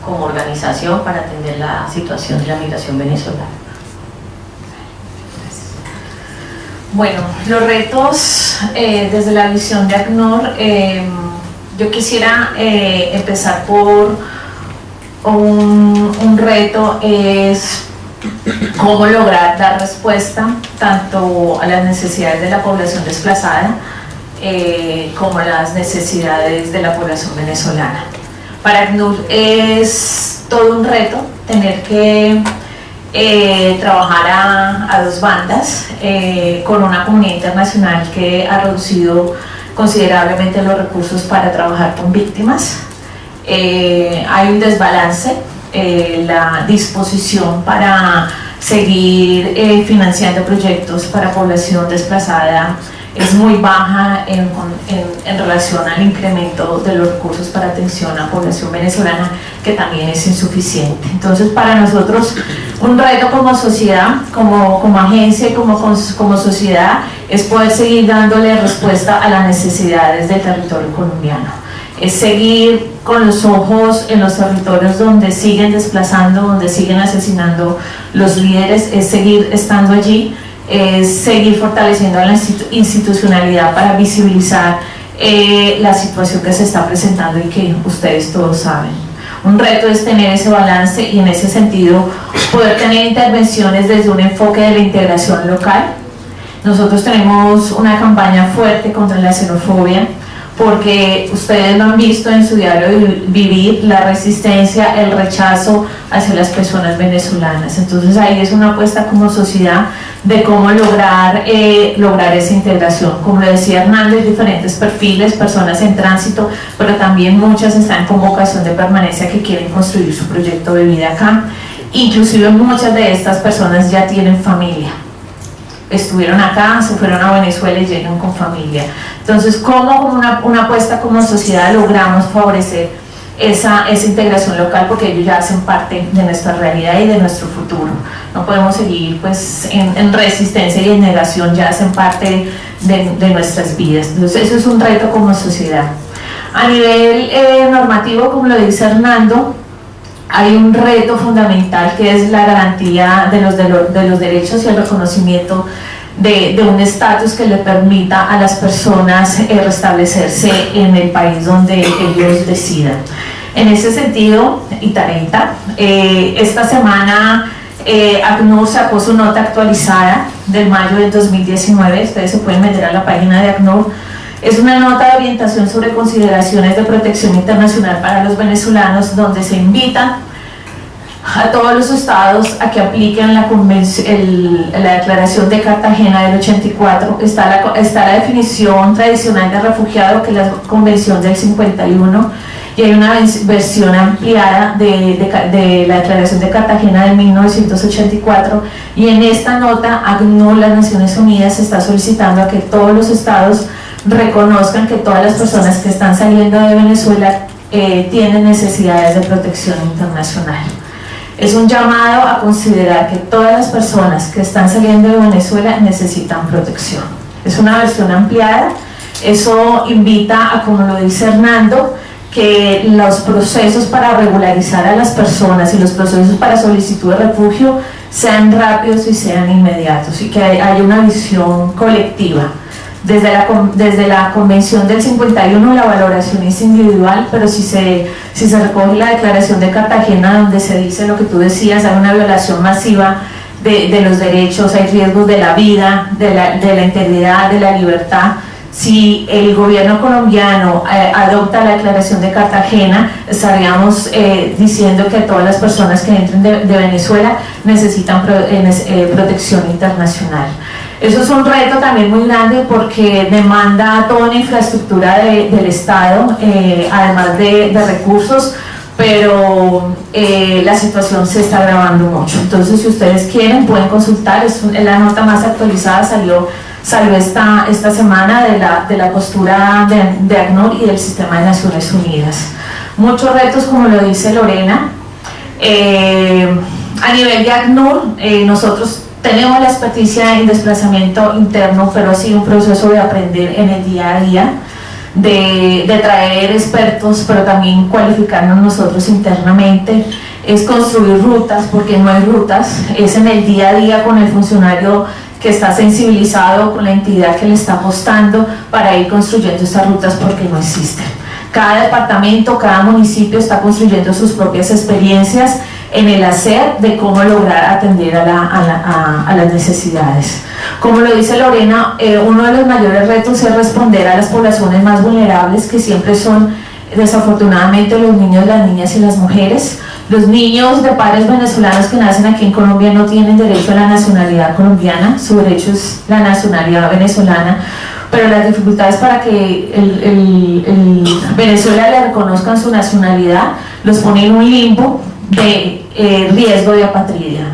como organización para atender la situación de la migración venezolana. Bueno, los retos desde la visión de ACNUR, yo quisiera empezar por un reto, es cómo lograr dar respuesta tanto a las necesidades de la población desplazada como a las necesidades de la población venezolana. Para ACNUR es todo un reto tener que trabajar a dos bandas, con una comunidad internacional que ha reducido considerablemente los recursos para trabajar con víctimas. Hay un desbalance, la disposición para seguir financiando proyectos para población desplazada es muy baja en relación al incremento de los recursos para atención a población venezolana, que también es insuficiente. Entonces, para nosotros, un reto como sociedad, como agencia y como sociedad, es poder seguir dándole respuesta a las necesidades del territorio colombiano. Es seguir con los ojos en los territorios donde siguen desplazando, donde siguen asesinando los líderes, es seguir estando allí, es seguir fortaleciendo la institucionalidad para visibilizar la situación que se está presentando y que ustedes todos saben. Un reto es tener ese balance y en ese sentido poder tener intervenciones desde un enfoque de la integración local. Nosotros tenemos una campaña fuerte contra la xenofobia, porque ustedes lo han visto en su diario vivir, la resistencia, el rechazo hacia las personas venezolanas. Entonces ahí es una apuesta como sociedad de cómo lograr esa integración. Como lo decía Hernández, diferentes perfiles, personas en tránsito, pero también muchas están con vocación de permanencia que quieren construir su proyecto de vida acá. Inclusive muchas de estas personas ya tienen familia. Estuvieron acá, se fueron a Venezuela y llegan con familia. Entonces, ¿cómo con una apuesta como sociedad logramos favorecer esa integración local? Porque ellos ya hacen parte de nuestra realidad y de nuestro futuro. No podemos seguir pues en resistencia y en negación, ya hacen parte de nuestras vidas. Entonces, eso es un reto como sociedad. A nivel normativo, como lo dice Hernando, hay un reto fundamental que es la garantía de los derechos y el reconocimiento de un estatus que le permita a las personas restablecerse en el país donde ellos decidan. En ese sentido, esta semana ACNUR sacó su nota actualizada del mayo del 2019, ustedes se pueden meter a la página de ACNUR. Es una nota de orientación sobre consideraciones de protección internacional para los venezolanos, donde se invita a todos los estados a que apliquen la declaración de Cartagena del 84. Está la definición tradicional de refugiado, que es la convención del 51, y hay una versión ampliada de la declaración de Cartagena de 1984, y en esta nota ACNUR, las Naciones Unidas, está solicitando a que todos los estados reconozcan que todas las personas que están saliendo de Venezuela tienen necesidades de protección internacional. Es un llamado a considerar que todas las personas que están saliendo de Venezuela necesitan protección. Es una versión ampliada. Eso invita a, como lo dice Hernando, que los procesos para regularizar a las personas y los procesos para solicitud de refugio sean rápidos y sean inmediatos, y que haya una visión colectiva. Desde la Convención del 51 la valoración es individual, pero si se recoge la Declaración de Cartagena, donde se dice lo que tú decías, hay una violación masiva de los derechos, hay riesgos de la vida, de la integridad, de la libertad. Si el gobierno colombiano adopta la Declaración de Cartagena, estaríamos diciendo que todas las personas que entren de Venezuela necesitan protección internacional. Eso es un reto también muy grande, porque demanda toda una infraestructura del Estado, además de recursos, pero la situación se está agravando mucho. Entonces, si ustedes quieren, pueden consultar, es la nota más actualizada, salió esta semana de la postura de ACNUR y del Sistema de Naciones Unidas. Muchos retos, como lo dice Lorena. A nivel de ACNUR, nosotros tenemos la experticia en desplazamiento interno, pero ha sido un proceso de aprender en el día a día, de traer expertos, pero también cualificarnos nosotros internamente. Es construir rutas, porque no hay rutas, es en el día a día con el funcionario que está sensibilizado, con la entidad que le está apostando para ir construyendo estas rutas, porque no existen. Cada departamento, cada municipio está construyendo sus propias experiencias en el hacer de cómo lograr atender a las necesidades. Como lo dice Lorena, uno de los mayores retos es responder a las poblaciones más vulnerables, que siempre son desafortunadamente los niños, las niñas y las mujeres. Los niños de padres venezolanos que nacen aquí en Colombia no tienen derecho a la nacionalidad colombiana, su derecho es la nacionalidad venezolana, pero las dificultades para que Venezuela le reconozcan su nacionalidad los pone en un limbo de riesgo de apatridia.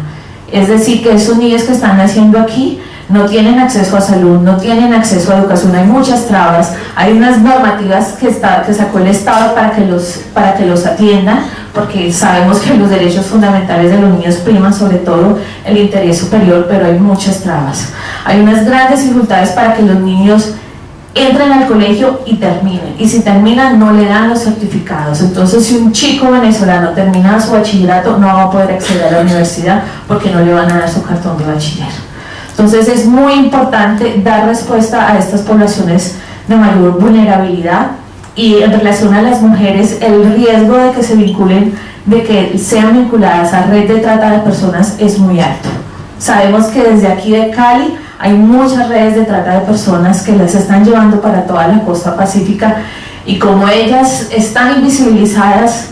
Es decir, que esos niños que están naciendo aquí no tienen acceso a salud, no tienen acceso a educación, hay muchas trabas, hay unas normativas que sacó el Estado para que los atiendan, porque sabemos que los derechos fundamentales de los niños priman sobre todo el interés superior, pero hay muchas trabas. Hay unas grandes dificultades para que los niños entren al colegio y terminen, y si terminan no le dan los certificados. Entonces, si un chico venezolano termina su bachillerato, no va a poder acceder a la universidad porque no le van a dar su cartón de bachiller. Entonces, es muy importante dar respuesta a estas poblaciones de mayor vulnerabilidad, y en relación a las mujeres, el riesgo de que se vinculen, de que sean vinculadas a red de trata de personas es muy alto. Sabemos que desde aquí de Cali hay muchas redes de trata de personas que las están llevando para toda la costa pacífica, y como ellas están invisibilizadas,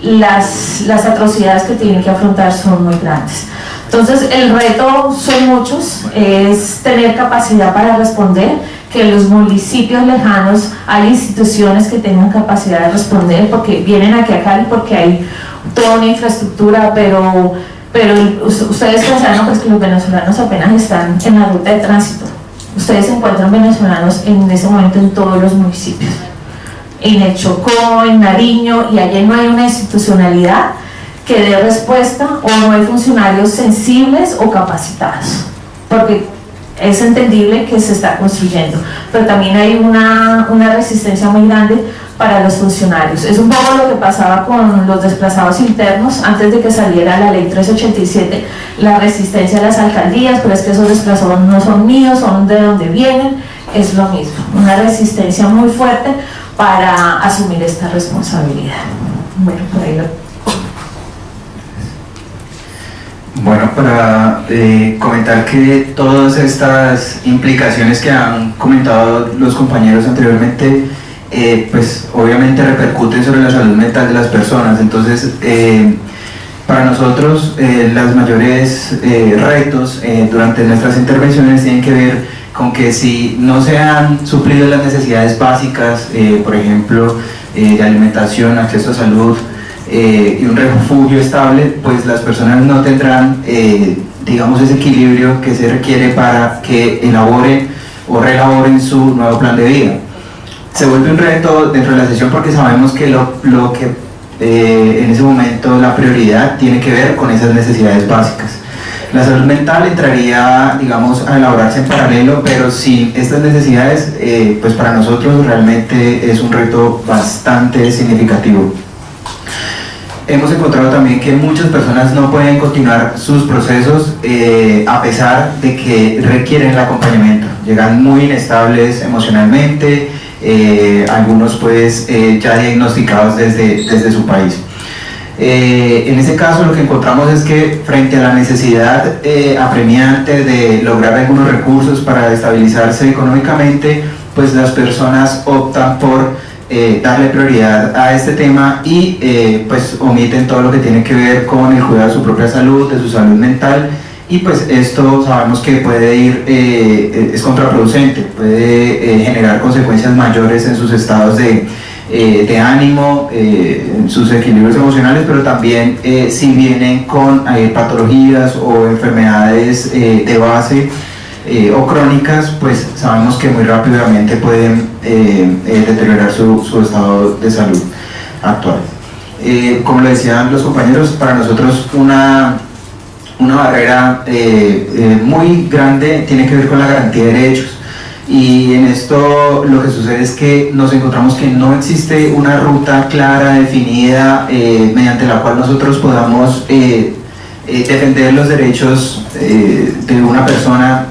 las atrocidades que tienen que afrontar son muy grandes. Entonces el reto son muchos, es tener capacidad para responder, que en los municipios lejanos hay instituciones que tengan capacidad de responder, porque vienen aquí a Cali porque hay toda una infraestructura, pero ustedes pensaron pues que los venezolanos apenas están en la ruta de tránsito. Ustedes encuentran venezolanos en ese momento en todos los municipios, en el Chocó, en Nariño, y allí no hay una institucionalidad que dé respuesta, o no hay funcionarios sensibles o capacitados, porque es entendible que se está construyendo, pero también hay una resistencia muy grande para los funcionarios. Es un poco lo que pasaba con los desplazados internos antes de que saliera la ley 387, la resistencia a las alcaldías, pero es que esos desplazados no son míos, son de donde vienen, es lo mismo, una resistencia muy fuerte para asumir esta responsabilidad. Bueno, por ahí lo... Bueno, para comentar que todas estas implicaciones que han comentado los compañeros anteriormente, pues obviamente repercuten sobre la salud mental de las personas. Entonces, para nosotros los mayores retos durante nuestras intervenciones tienen que ver con que si no se han suplido las necesidades básicas, por ejemplo, de alimentación, acceso a salud, y un refugio estable, pues las personas no tendrán, digamos, ese equilibrio que se requiere para que elaboren o reelaboren su nuevo plan de vida. Se vuelve un reto dentro de la sesión porque sabemos que lo que en ese momento la prioridad tiene que ver con esas necesidades básicas. La salud mental entraría, digamos, a elaborarse en paralelo, pero sin estas necesidades, pues para nosotros realmente es un reto bastante significativo. Hemos encontrado también que muchas personas no pueden continuar sus procesos a pesar de que requieren el acompañamiento. Llegan muy inestables emocionalmente, algunos pues ya diagnosticados desde su país. En ese caso lo que encontramos es que frente a la necesidad apremiante de lograr algunos recursos para estabilizarse económicamente, pues las personas optan por darle prioridad a este tema y pues omiten todo lo que tiene que ver con el cuidado de su propia salud, de su salud mental, y pues esto sabemos que puede ir, es contraproducente, puede generar consecuencias mayores en sus estados de ánimo, en sus equilibrios emocionales, pero también si vienen con patologías o enfermedades de base o crónicas, pues sabemos que muy rápidamente pueden deteriorar su estado de salud actual. Como lo decían los compañeros, para nosotros una barrera muy grande tiene que ver con la garantía de derechos, y en esto lo que sucede es que nos encontramos que no existe una ruta clara, definida, mediante la cual nosotros podamos defender los derechos de una persona,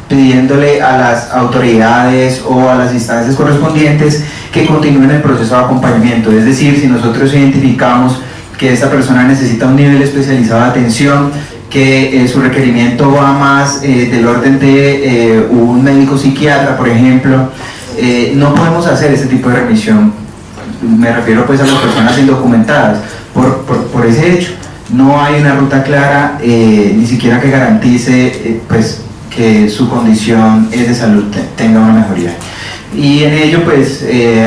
pidiéndole a las autoridades o a las instancias correspondientes que continúen el proceso de acompañamiento. Es decir, si nosotros identificamos que esta persona necesita un nivel especializado de atención, que su requerimiento va más del orden de un médico psiquiatra, por ejemplo, no podemos hacer ese tipo de remisión. Me refiero pues a las personas indocumentadas, por ese hecho. No hay una ruta clara, ni siquiera que garantice pues que su condición de salud tenga una mejoría. Y en ello pues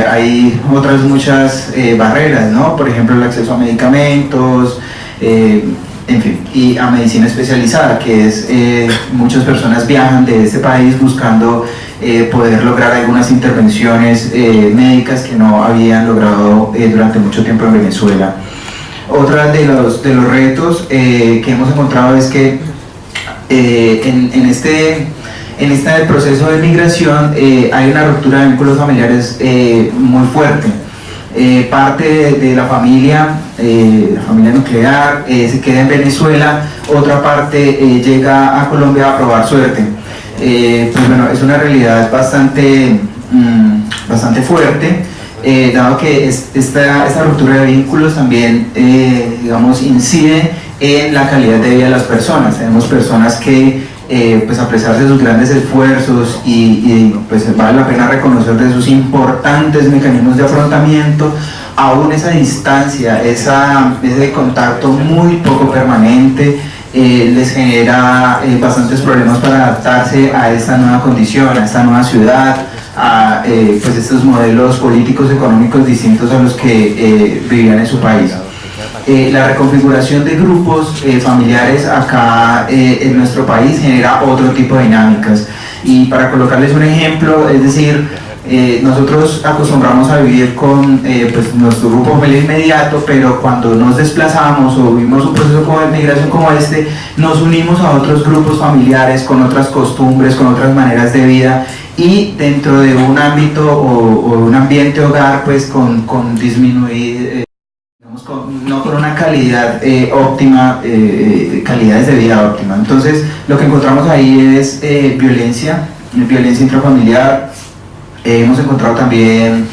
hay otras muchas barreras, ¿no? Por ejemplo, el acceso a medicamentos, en fin, y a medicina especializada, que es muchas personas viajan de este país buscando poder lograr algunas intervenciones médicas que no habían logrado durante mucho tiempo en Venezuela. Otra de los retos que hemos encontrado es que en este proceso de migración hay una ruptura de vínculos familiares muy fuerte. Parte de la familia nuclear se queda en Venezuela, otra parte llega a Colombia a probar suerte. Pues bueno, es una realidad bastante fuerte, dado que esta ruptura de vínculos también digamos incide en la calidad de vida de las personas. Tenemos personas que pues a pesar de sus grandes esfuerzos y pues vale la pena reconocer de sus importantes mecanismos de afrontamiento, aún esa distancia, ese contacto muy poco permanente, les genera bastantes problemas para adaptarse a esta nueva condición, a esta nueva ciudad, a pues estos modelos políticos económicos distintos a los que vivían en su país. La reconfiguración de grupos familiares acá en nuestro país genera otro tipo de dinámicas, y para colocarles un ejemplo, es decir, nosotros acostumbramos a vivir con pues nuestro grupo familiar inmediato, pero cuando nos desplazamos o vivimos un proceso de migración como este, nos unimos a otros grupos familiares con otras costumbres, con otras maneras de vida, y dentro de un ámbito o un ambiente hogar pues con disminuir, no con una calidad óptima, calidades de vida óptima. Entonces lo que encontramos ahí es violencia intrafamiliar. Hemos encontrado también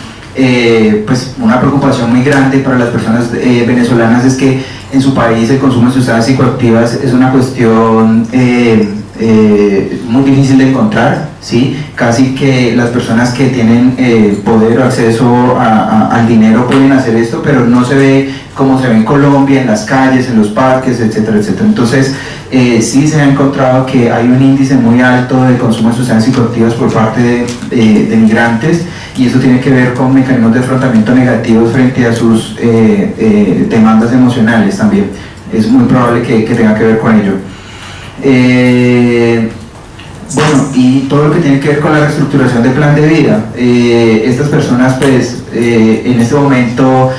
pues una preocupación muy grande para las personas venezolanas, es que en su país el consumo de sustancias psicoactivas es una cuestión muy difícil de encontrar, ¿sí? Casi que las personas que tienen poder o acceso al dinero pueden hacer esto, pero no se ve como se ve en Colombia, en las calles, en los parques, etcétera, etcétera. Entonces, sí se ha encontrado que hay un índice muy alto de consumo de sustancias psicoactivas por parte de migrantes, y eso tiene que ver con mecanismos de afrontamiento negativos frente a sus demandas emocionales también. Es muy probable que tenga que ver con ello. Bueno, y todo lo que tiene que ver con la reestructuración del plan de vida. Estas personas pues en este momento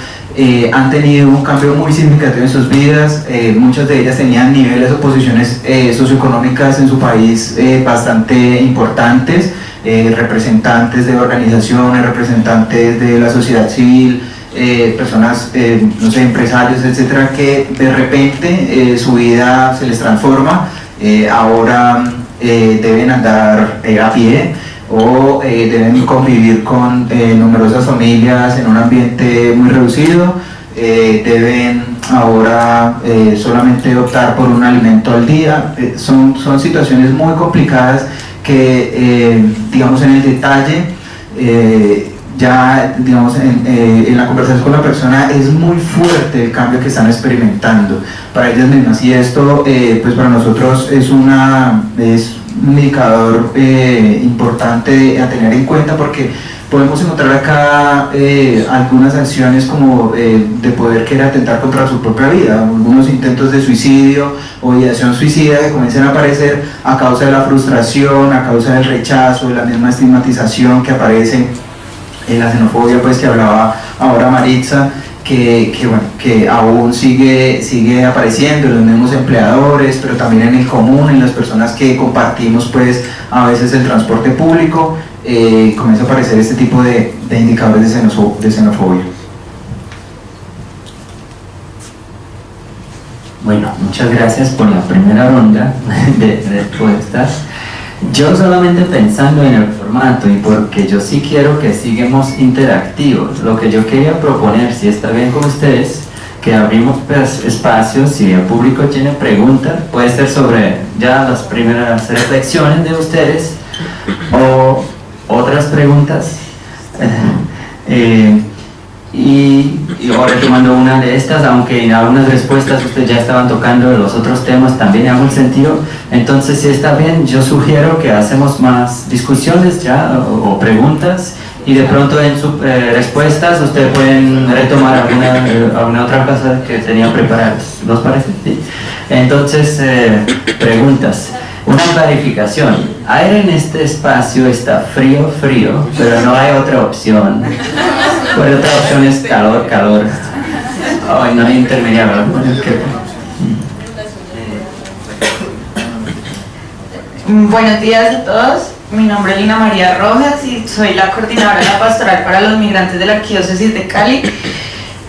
han tenido un cambio muy significativo en sus vidas. Muchas de ellas tenían niveles o posiciones socioeconómicas en su país bastante importantes, representantes de organizaciones, representantes de la sociedad civil, personas, no sé, empresarios, etcétera, que de repente su vida se les transforma. Ahora deben andar a pie, o deben convivir con numerosas familias en un ambiente muy reducido, deben ahora solamente optar por un alimento al día. Son situaciones muy complicadas que digamos en el detalle, ya digamos en la conversación con la persona es muy fuerte el cambio que están experimentando para ellas mismas, y esto pues para nosotros es un indicador importante a tener en cuenta, porque podemos encontrar acá algunas acciones como de poder querer atentar contra su propia vida, algunos intentos de suicidio o ideación suicida que comienzan a aparecer a causa de la frustración, a causa del rechazo, de la misma estigmatización que aparece en la xenofobia pues que hablaba ahora Maritza, que aún sigue apareciendo en los mismos empleadores, pero también en el común, en las personas que compartimos pues a veces el transporte público. Comienza a aparecer este tipo de indicadores de xenofobia. Bueno, muchas gracias por la primera ronda de respuestas. Yo solamente pensando en el formato, y porque yo sí quiero que sigamos interactivos, lo que yo quería proponer, si está bien con ustedes, que abrimos pues, espacios, si el público tiene preguntas, puede ser sobre ya las primeras reflexiones de ustedes o otras preguntas. Y ahora tomando una de estas, aunque en algunas respuestas ustedes ya estaban tocando los otros temas también en algún sentido, entonces si está bien, yo sugiero que hacemos más discusiones ya o preguntas, y de pronto en sus respuestas ustedes pueden retomar alguna otra cosa que tenían preparadas. ¿Nos parece? ¿Sí? Entonces, preguntas. Una clarificación. Aire en este espacio está frío, pero no hay otra opción. Pues otra opción es calor. Ay, no hay intermediario. Buenos días a todos. Mi nombre es Lina María Rojas y soy la coordinadora de la pastoral para los migrantes de la Arquidiócesis de Cali.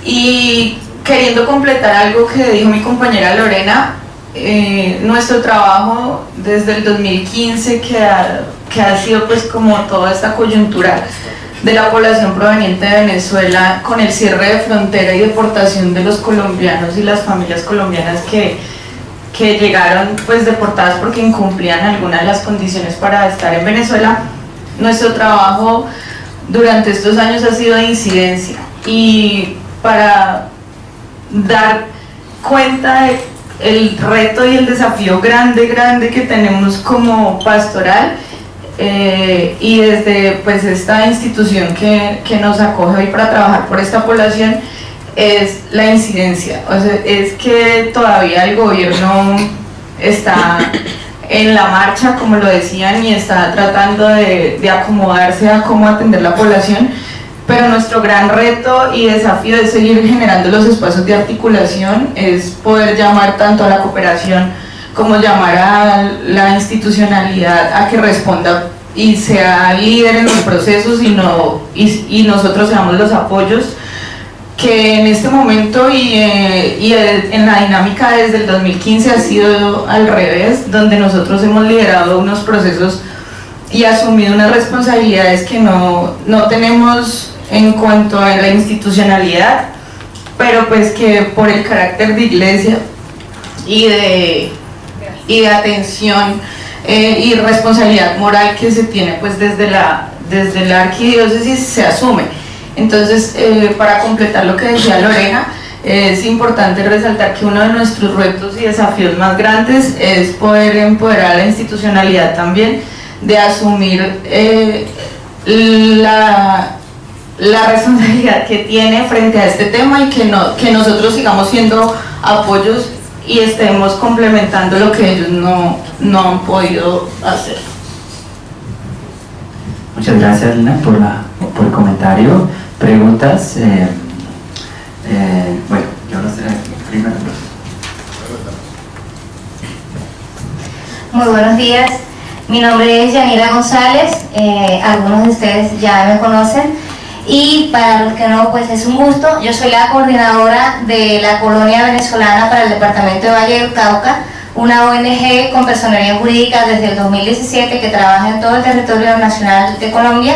Y queriendo completar algo que dijo mi compañera Lorena, nuestro trabajo desde el 2015 que ha sido pues como toda esta coyuntura de la población proveniente de Venezuela con el cierre de frontera y deportación de los colombianos y las familias colombianas que que llegaron pues deportadas porque incumplían algunas de las condiciones para estar en Venezuela. Nuestro trabajo durante estos años ha sido de incidencia, y para dar cuenta del reto y el desafío grande que tenemos como pastoral, y desde pues esta institución que nos acoge hoy para trabajar por esta población, es la incidencia. O sea, es que todavía el gobierno está en la marcha, como lo decían, y está tratando de acomodarse a cómo atender la población, pero nuestro gran reto y desafío es seguir generando los espacios de articulación, es poder llamar tanto a la cooperación como llamar a la institucionalidad a que responda y sea líder en los procesos, y nosotros seamos los apoyos, que en este momento y en la dinámica desde el 2015 ha sido al revés, donde nosotros hemos liderado unos procesos y asumido unas responsabilidades que no tenemos en cuanto a la institucionalidad, pero pues que por el carácter de iglesia y de atención y responsabilidad moral que se tiene pues desde la arquidiócesis se asume. Entonces, para completar lo que decía Lorena, es importante resaltar que uno de nuestros retos y desafíos más grandes es poder empoderar a la institucionalidad también de asumir la responsabilidad que tiene frente a este tema, y que nosotros sigamos siendo apoyos y estemos complementando lo que ellos no han podido hacer. Muchas gracias, Lina, por el comentario. ¿Preguntas? Bueno, yo no sé, primero. Muy buenos días, mi nombre es Yanira González, algunos de ustedes ya me conocen, y para los que no, pues es un gusto. Yo soy la coordinadora de la Colonia Venezolana para el Departamento de Valle del Cauca, una ONG con personería jurídica desde el 2017 que trabaja en todo el territorio nacional de Colombia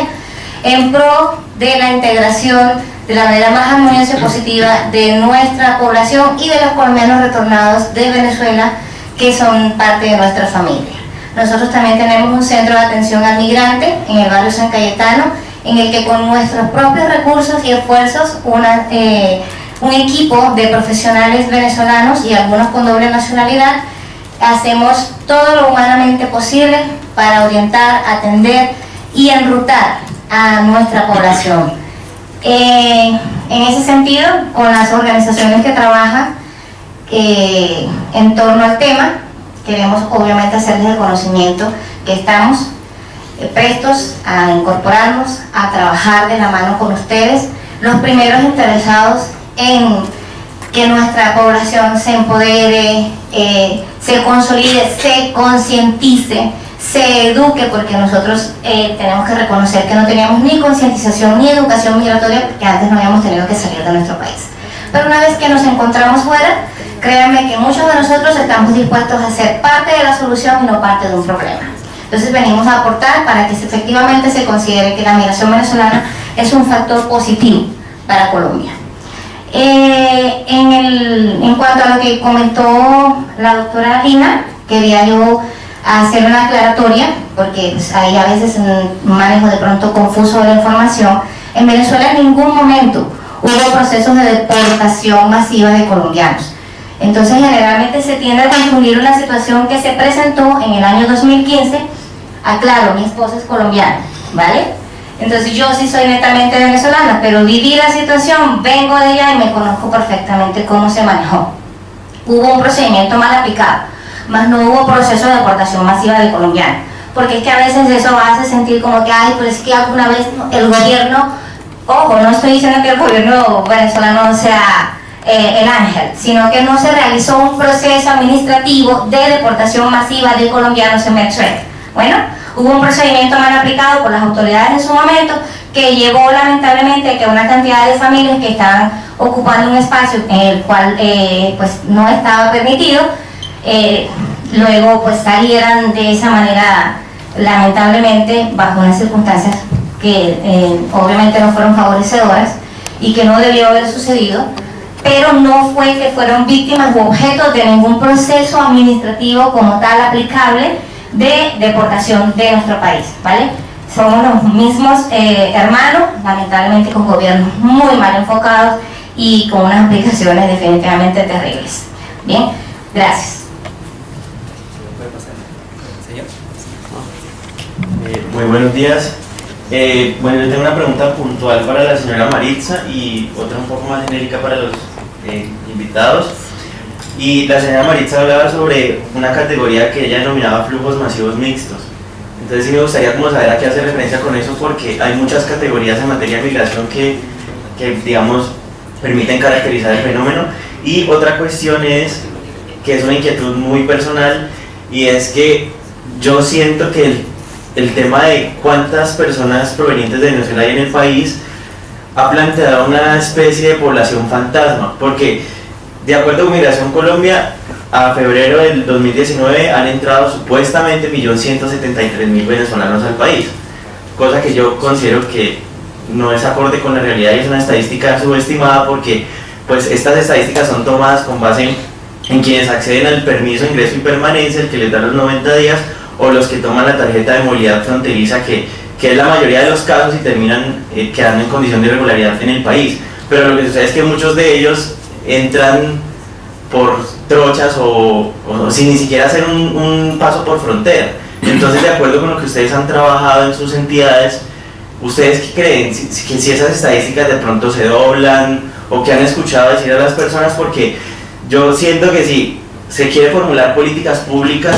en pro de la integración de la manera más armoniosa y positiva de nuestra población y de los colombianos retornados de Venezuela que son parte de nuestra familia. Nosotros también tenemos un centro de atención al migrante en el barrio San Cayetano, en el que con nuestros propios recursos y esfuerzos un equipo de profesionales venezolanos y algunos con doble nacionalidad hacemos todo lo humanamente posible para orientar, atender y enrutar a nuestra población. En ese sentido, con las organizaciones que trabajan en torno al tema, queremos obviamente hacerles el conocimiento que estamos prestos a incorporarnos, a trabajar de la mano con ustedes, los primeros interesados en que nuestra población se empodere, se consolide, se concientice, se eduque, porque nosotros tenemos que reconocer que no teníamos ni concientización ni educación migratoria, porque antes no habíamos tenido que salir de nuestro país. Pero una vez que nos encontramos fuera, créanme que muchos de nosotros estamos dispuestos a ser parte de la solución y no parte de un problema. Entonces venimos a aportar para que efectivamente se considere que la migración venezolana es un factor positivo para Colombia. En cuanto a lo que comentó la doctora Lina, quería yo hacer una aclaratoria, porque pues, hay a veces un manejo de pronto confuso de la información. En Venezuela en ningún momento hubo procesos de deportación masiva de colombianos. Entonces generalmente se tiende a confundir una situación que se presentó en el año 2015. Aclaro, mi esposa es colombiana, ¿vale? Entonces yo sí soy netamente venezolana, pero viví la situación, vengo de allá y me conozco perfectamente cómo se manejó. Hubo un procedimiento mal aplicado, mas no hubo proceso de deportación masiva de colombianos, porque es que a veces eso hace sentir como que, ay, pero es que alguna vez el gobierno, ojo, no estoy diciendo que el gobierno venezolano sea el ángel, sino que no se realizó un proceso administrativo de deportación masiva de colombianos en Venezuela. Bueno, hubo un procedimiento mal aplicado por las autoridades en su momento que llevó lamentablemente a que una cantidad de familias que estaban ocupando un espacio en el cual pues no estaba permitido, luego pues salieran de esa manera, lamentablemente bajo unas circunstancias que obviamente no fueron favorecedoras y que no debió haber sucedido. pero no fue que fueron víctimas u objetos de ningún proceso administrativo como tal aplicable de deportación de nuestro país, ¿vale? Somos los mismos hermanos, lamentablemente con gobiernos muy mal enfocados y con unas aplicaciones definitivamente terribles. Bien, gracias. Muy buenos días. Bueno, yo tengo una pregunta puntual para la señora Maritza y otra un poco más genérica para los invitados. Y la señora Maritza hablaba sobre una categoría que ella denominaba flujos masivos mixtos. Entonces sí me gustaría como saber a qué hace referencia con eso, porque hay muchas categorías en materia de migración que digamos, permiten caracterizar el fenómeno. Y otra cuestión es, que es una inquietud muy personal, y es que yo siento que el tema de cuántas personas provenientes de Venezuela hay en el país ha planteado una especie de población fantasma, porque de acuerdo con Migración Colombia, a febrero del 2019 han entrado supuestamente 1.173.000 venezolanos al país, cosa que yo considero que no es acorde con la realidad y es una estadística subestimada, porque pues estas estadísticas son tomadas con base en quienes acceden al permiso de ingreso y permanencia, el que les da los 90 días, o los que toman la tarjeta de movilidad fronteriza, que es la mayoría de los casos y terminan quedando en condición de irregularidad en el país. Pero lo que sucede es que muchos de ellos entran por trochas o sin ni siquiera hacer un paso por frontera. Entonces, de acuerdo con lo que ustedes han trabajado en sus entidades, ¿ustedes qué creen? Si esas estadísticas de pronto se doblan, o qué han escuchado decir a las personas, porque yo siento que si se quiere formular políticas públicas,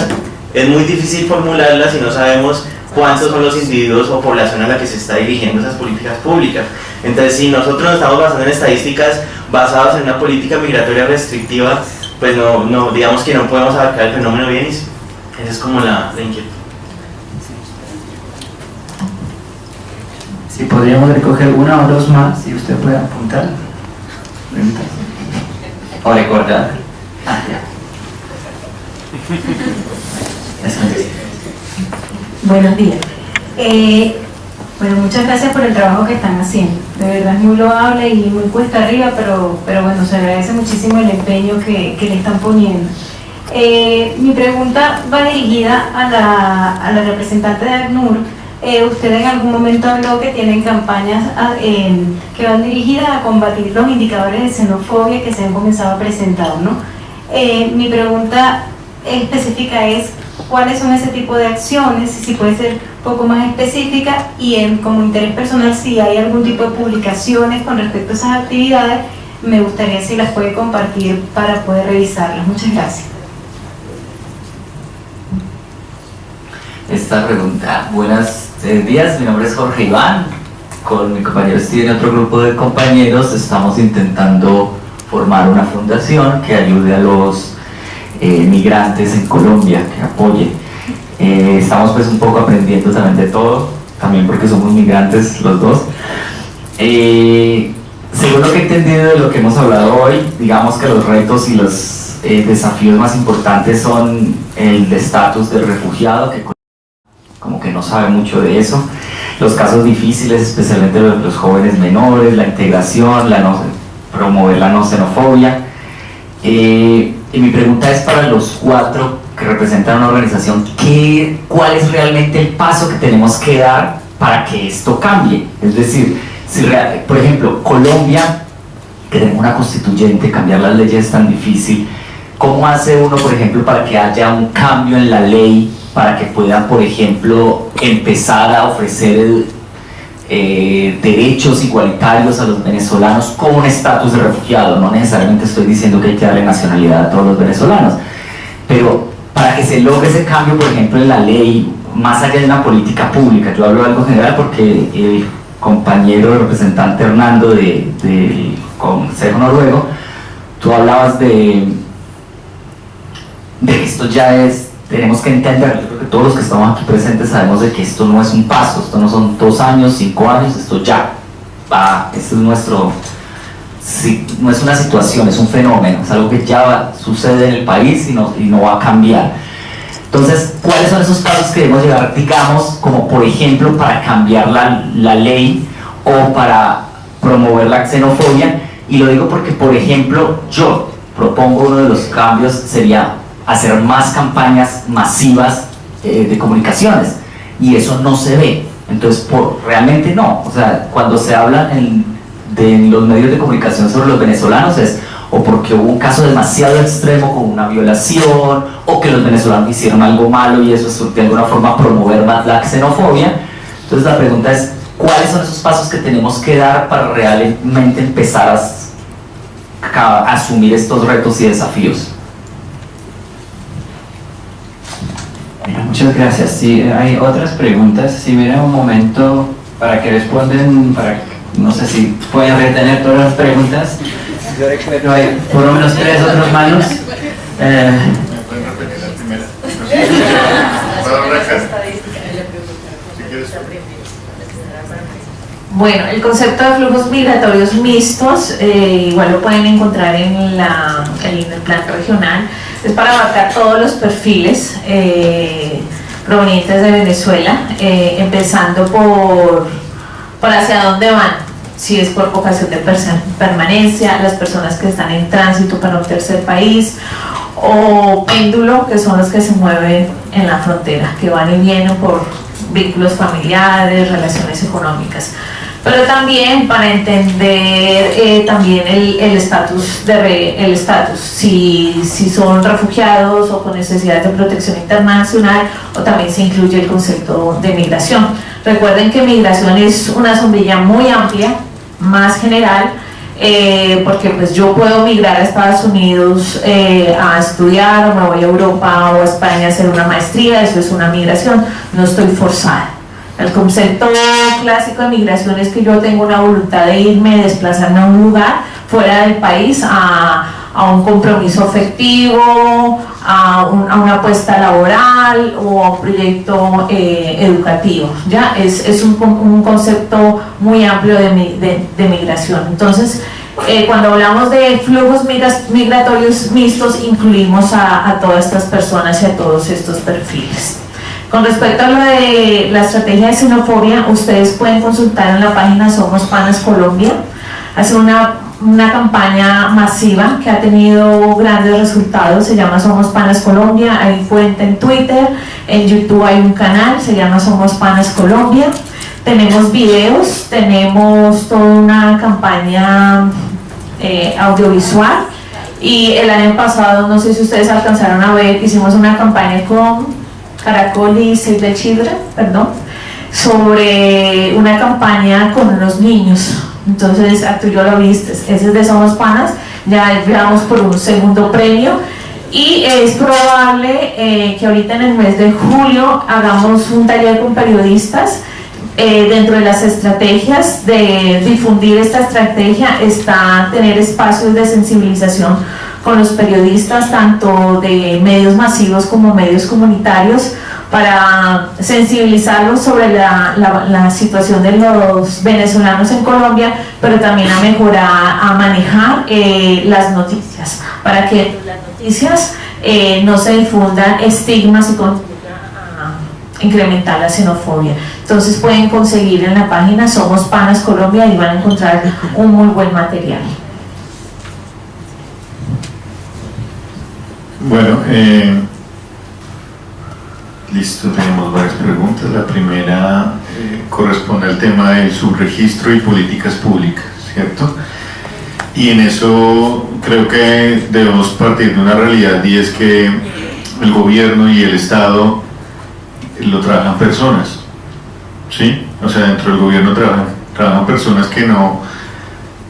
es muy difícil formularlas si no sabemos cuántos son los individuos o población a la que se está dirigiendo esas políticas públicas. Entonces, si nosotros nos estamos basando en estadísticas basadas en una política migratoria restrictiva, pues no digamos que no podemos abarcar el fenómeno bien, y esa es como la inquietud. Si podríamos recoger una o dos más, si usted puede apuntar. O recordar. Ya. Buenos días. Bueno, muchas gracias por el trabajo que están haciendo. De verdad es muy loable y muy cuesta arriba, pero bueno, se agradece muchísimo el empeño que le están poniendo. Mi pregunta va dirigida a la representante de ACNUR. Usted en algún momento habló que tienen campañas que van dirigidas a combatir los indicadores de xenofobia que se han comenzado a presentar, ¿no? Mi pregunta específica es cuáles son ese tipo de acciones, si puede ser un poco más específica, y como interés personal, si hay algún tipo de publicaciones con respecto a esas actividades, me gustaría si las puede compartir para poder revisarlas. Muchas gracias. Esta pregunta, buenos días, mi nombre es Jorge Iván, con mi compañero Steve y otro grupo de compañeros estamos intentando formar una fundación que ayude a los migrantes en Colombia, que apoye. Estamos pues un poco aprendiendo también de todo, también porque somos migrantes los dos. Según lo que he entendido de lo que hemos hablado hoy, digamos que los retos y los desafíos más importantes son el estatus del refugiado, que como que no sabe mucho de eso, los casos difíciles, especialmente los jóvenes menores, la integración, promover la no xenofobia. Y mi pregunta es para los cuatro que representan una organización, ¿cuál es realmente el paso que tenemos que dar para que esto cambie? Es decir, por ejemplo, Colombia, que tenemos una constituyente, cambiar las leyes es tan difícil. ¿Cómo hace uno, por ejemplo, para que haya un cambio en la ley, para que puedan, por ejemplo, empezar a ofrecer derechos igualitarios a los venezolanos con un estatus de refugiado? No necesariamente estoy diciendo que hay que darle nacionalidad a todos los venezolanos, pero para que se logre ese cambio, por ejemplo, en la ley, más allá de una política pública. Yo hablo de algo general porque el compañero representante Hernando del Consejo Noruego, tú hablabas de esto ya tenemos que entender, yo creo que todos los que estamos aquí presentes sabemos de que esto no es un paso, esto no son 2 años, 5 años, esto ya va, esto es no es una situación, es un fenómeno, es algo que ya sucede en el país y no va a cambiar. Entonces, ¿cuáles son esos pasos que debemos llevar, digamos, como por ejemplo para cambiar la ley o para promover la xenofobia? Y lo digo porque, por ejemplo, yo propongo uno de los cambios sería hacer más campañas masivas de comunicaciones, y eso no se ve. Entonces, realmente no. O sea, cuando se habla de los medios de comunicación sobre los venezolanos es o porque hubo un caso demasiado extremo como una violación, o que los venezolanos hicieron algo malo y eso es de alguna forma promover más la xenofobia. Entonces la pregunta es, ¿cuáles son esos pasos que tenemos que dar para realmente empezar a asumir estos retos y desafíos? Muchas gracias. Si hay otras preguntas, si hubiera un momento para que respondan, no sé si pueden retener todas las preguntas, pero hay por lo menos 3 otras manos. ¿Pueden repetir la primera? Bueno, el concepto de flujos migratorios mixtos, igual lo pueden encontrar en el plan regional, es para abarcar todos los perfiles provenientes de Venezuela, empezando por hacia dónde van, si es por vocación de permanencia, las personas que están en tránsito para un tercer país, o péndulo, que son los que se mueven en la frontera, que van y vienen por vínculos familiares, relaciones económicas. Pero también para entender también el estatus, si son refugiados o con necesidades de protección internacional, o también se incluye el concepto de migración. Recuerden que migración es una sombrilla muy amplia, más general, porque pues yo puedo migrar a Estados Unidos a estudiar, o me voy a Europa o a España a hacer una maestría, eso es una migración, no estoy forzada. El concepto clásico de migración es que yo tengo una voluntad de irme, desplazarme a un lugar fuera del país a un compromiso afectivo, a una apuesta laboral o a un proyecto educativo. ¿Ya? Es un concepto muy amplio de migración. Entonces, cuando hablamos de flujos migratorios mixtos, incluimos a todas estas personas y a todos estos perfiles. Con respecto a lo de la estrategia de xenofobia, ustedes pueden consultar en la página Somos Panas Colombia. Hace una campaña masiva que ha tenido grandes resultados, se llama Somos Panas Colombia, hay cuenta en Twitter, en YouTube hay un canal, se llama Somos Panas Colombia. Tenemos videos, tenemos toda una campaña audiovisual, y el año pasado, no sé si ustedes alcanzaron a ver, hicimos una campaña con Caracol y Save the Children, sobre una campaña con unos niños. Entonces, tú ya lo viste, ese es de Somos Panas, ya vamos por un segundo premio, y es probable que ahorita en el mes de julio hagamos un taller con periodistas. Dentro de las estrategias de difundir esta estrategia está tener espacios de sensibilización con los periodistas, tanto de medios masivos como medios comunitarios, para sensibilizarlos sobre la situación de los venezolanos en Colombia, pero también a mejorar, a manejar las noticias, para que las noticias no se difundan estigmas y contribuyan a incrementar la xenofobia. Entonces pueden conseguir en la página Somos Panas Colombia y van a encontrar un muy buen material. Bueno, listo, tenemos varias preguntas. La primera corresponde al tema del subregistro y políticas públicas, ¿cierto? Y en eso creo que debemos partir de una realidad, y es que el gobierno y el Estado lo trabajan personas, ¿sí? O sea, dentro del gobierno trabajan personas que no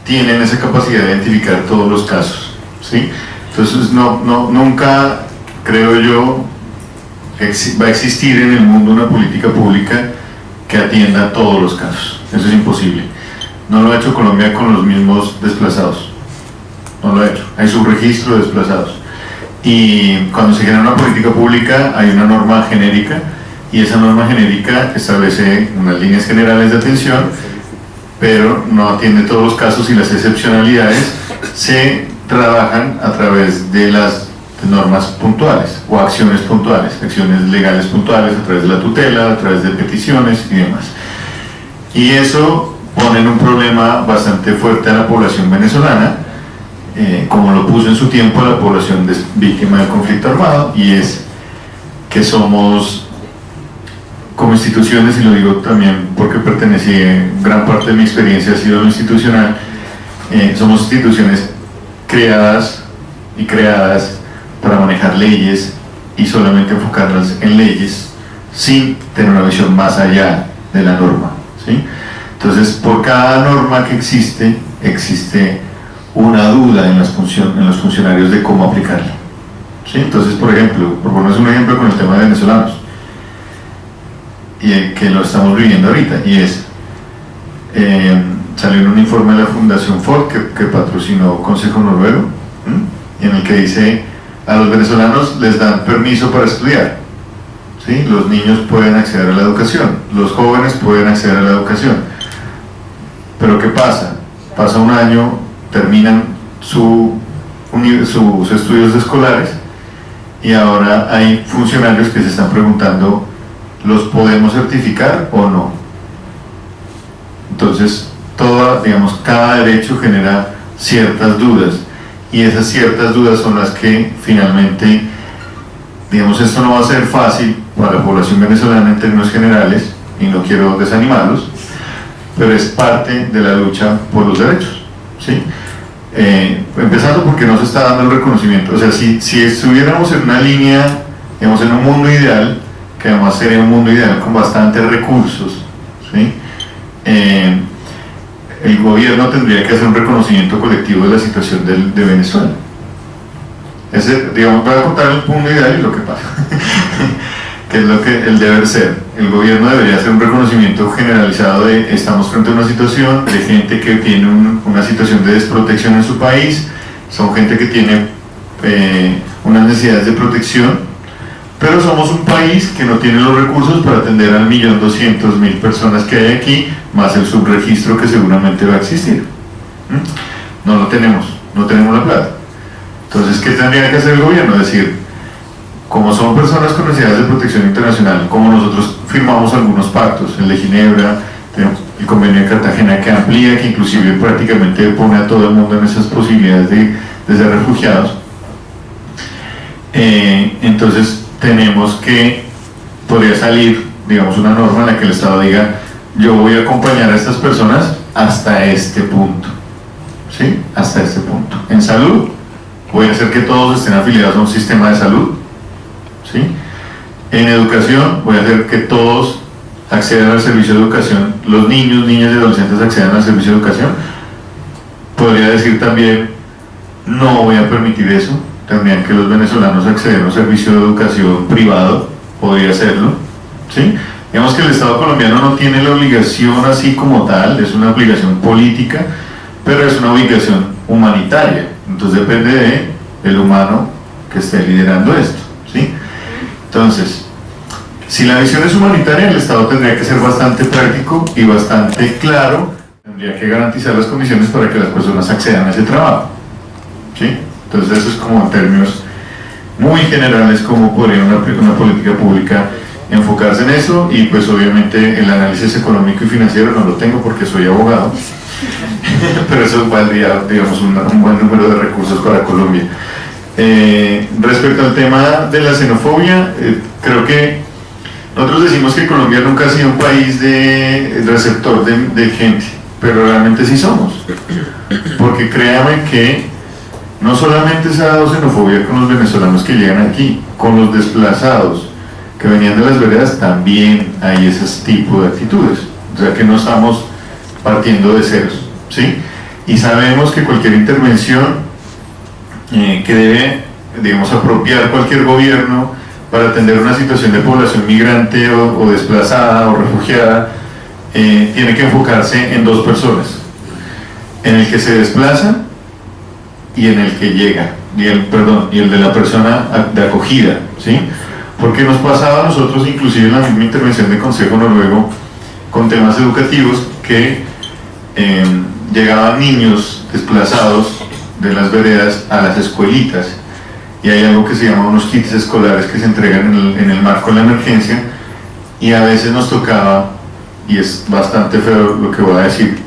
tienen esa capacidad de identificar todos los casos, ¿sí? Entonces nunca, creo yo, va a existir en el mundo una política pública que atienda todos los casos. Eso es imposible. No lo ha hecho Colombia con los mismos desplazados. No lo ha hecho. Hay subregistro de desplazados. Y cuando se genera una política pública hay una norma genérica, y esa norma genérica establece unas líneas generales de atención, pero no atiende todos los casos, y las excepcionalidades se trabajan a través de las normas puntuales o acciones puntuales, acciones legales puntuales, a través de la tutela, a través de peticiones y demás. Y eso pone en un problema bastante fuerte a la población venezolana, como lo puso en su tiempo la población víctima del conflicto armado, y es que somos, como instituciones, y lo digo también porque pertenecí, gran parte de mi experiencia ha sido lo institucional, somos instituciones creadas para manejar leyes y solamente enfocarlas en leyes sin tener una visión más allá de la norma, ¿sí? Entonces, por cada norma que existe una duda en los funcionarios de cómo aplicarla, ¿sí? Entonces, por ejemplo, por ponerles un ejemplo con el tema de venezolanos, y que lo estamos viviendo ahorita, y es, salió un informe de la Fundación Ford que patrocinó Consejo Noruego, y en el que dice, a los venezolanos les dan permiso para estudiar, ¿sí? Los niños pueden acceder a la educación, los jóvenes pueden acceder a la educación, pero ¿qué pasa? Pasa un año, terminan sus estudios escolares, y ahora hay funcionarios que se están preguntando, ¿los podemos certificar o no? Entonces, cada derecho genera ciertas dudas, y esas ciertas dudas son las que finalmente, esto no va a ser fácil para la población venezolana en términos generales, y no quiero desanimarlos, pero es parte de la lucha por los derechos, ¿sí? Empezando porque no se está dando el reconocimiento. O sea, si estuviéramos en una línea, en un mundo ideal, que además sería un mundo ideal con bastantes recursos, ¿sí? El gobierno tendría que hacer un reconocimiento colectivo de la situación de Venezuela. Voy a contar el punto ideal y lo que pasa, que es lo que el deber ser. El gobierno debería hacer un reconocimiento generalizado de estamos frente a una situación de gente que tiene una situación de desprotección en su país, son gente que tiene unas necesidades de protección, pero somos un país que no tiene los recursos para atender al 1.200.000 personas que hay aquí, más el subregistro que seguramente va a existir. No lo tenemos, no tenemos la plata. Entonces, ¿qué tendría que hacer el gobierno? Decir, como son personas con necesidades de protección internacional, como nosotros firmamos algunos pactos, el de Ginebra, el convenio de Cartagena, que amplía, que inclusive prácticamente pone a todo el mundo en esas posibilidades de ser refugiados, entonces tenemos que, podría salir, una norma en la que el Estado diga, yo voy a acompañar a estas personas hasta este punto, ¿sí? Hasta este punto. En salud, voy a hacer que todos estén afiliados a un sistema de salud, ¿sí? En educación, voy a hacer que todos accedan al servicio de educación, los niños, niñas y adolescentes accedan al servicio de educación. Podría decir también, no voy a permitir eso, tendrían que los venezolanos acceder a un servicio de educación privado, podría hacerlo, ¿sí? Digamos que el Estado colombiano no tiene la obligación así como tal, es una obligación política, pero es una obligación humanitaria, entonces depende del humano que esté liderando esto, ¿sí? Entonces, si la visión es humanitaria, el Estado tendría que ser bastante práctico y bastante claro, tendría que garantizar las condiciones para que las personas accedan a ese trabajo, ¿sí? Entonces eso es como en términos muy generales cómo podría una política pública enfocarse en eso, y pues obviamente el análisis económico y financiero no lo tengo porque soy abogado, pero eso valdría, un buen número de recursos para Colombia. Respecto al tema de la xenofobia, creo que nosotros decimos que Colombia nunca ha sido un país de receptor de gente, pero realmente sí somos, porque créame que no solamente se ha dado xenofobia con los venezolanos que llegan aquí, con los desplazados que venían de las veredas también hay ese tipo de actitudes, o sea que no estamos partiendo de ceros, ¿sí? Y sabemos que cualquier intervención que debe, apropiar cualquier gobierno para atender una situación de población migrante o desplazada o refugiada, tiene que enfocarse en dos personas, en el que se desplaza y en el que llega, y el de la persona de acogida, ¿sí? Porque nos pasaba a nosotros, inclusive en la misma intervención de Consejo Noruego, con temas educativos, que llegaban niños desplazados de las veredas a las escuelitas, y hay algo que se llama unos kits escolares que se entregan en el marco de la emergencia, y a veces nos tocaba, y es bastante feo lo que voy a decir,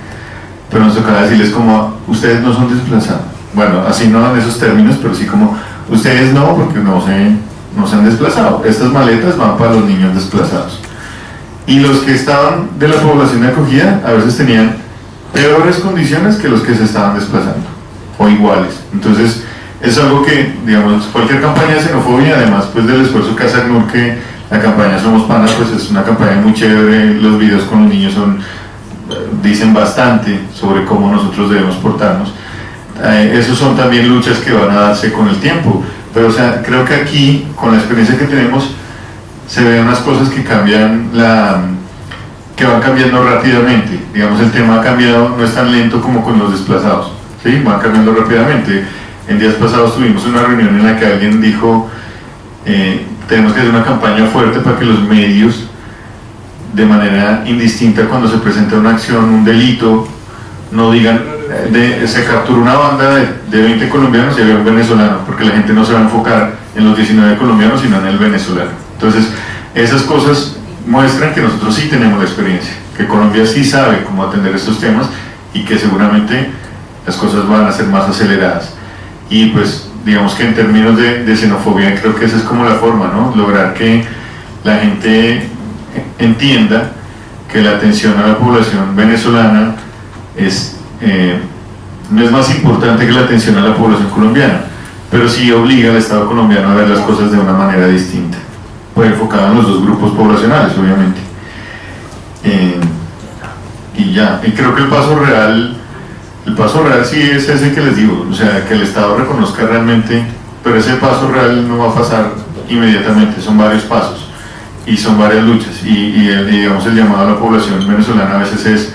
pero nos tocaba decirles como, ustedes no son desplazados, bueno, así no en esos términos, pero sí como ustedes no, porque no se han desplazado. Estas maletas van para los niños desplazados. Y los que estaban de la población de acogida a veces tenían peores condiciones que los que se estaban desplazando, o iguales. Entonces, es algo que, digamos, cualquier campaña de xenofobia, además pues del esfuerzo que hace ACNUR, que la campaña Somos Panas, pues es una campaña muy chévere, los videos con los niños dicen bastante sobre cómo nosotros debemos portarnos. Esos son también luchas que van a darse con el tiempo, pero o sea, creo que aquí, con la experiencia que tenemos, se ven unas cosas que cambian que van cambiando rápidamente. Digamos, el tema ha cambiado, no es tan lento como con los desplazados, ¿sí? Van cambiando rápidamente. En días pasados tuvimos una reunión en la que alguien dijo, tenemos que hacer una campaña fuerte para que los medios, de manera indistinta cuando se presenta una acción, un delito, no digan, se capturó una banda de 20 colombianos y había un venezolano, porque la gente no se va a enfocar en los 19 colombianos, sino en el venezolano. Entonces, esas cosas muestran que nosotros sí tenemos la experiencia, que Colombia sí sabe cómo atender estos temas y que seguramente las cosas van a ser más aceleradas. Y pues, digamos que en términos de xenofobia, creo que esa es como la forma, ¿no? Lograr que la gente entienda que la atención a la población venezolana no es más importante que la atención a la población colombiana, pero sí obliga al Estado colombiano a ver las cosas de una manera distinta, pues enfocado en los dos grupos poblacionales, obviamente. Y ya, y creo que el paso real sí es ese que les digo, o sea, que el Estado reconozca realmente, pero ese paso real no va a pasar inmediatamente, son varios pasos y son varias luchas, y digamos el llamado a la población venezolana a veces es,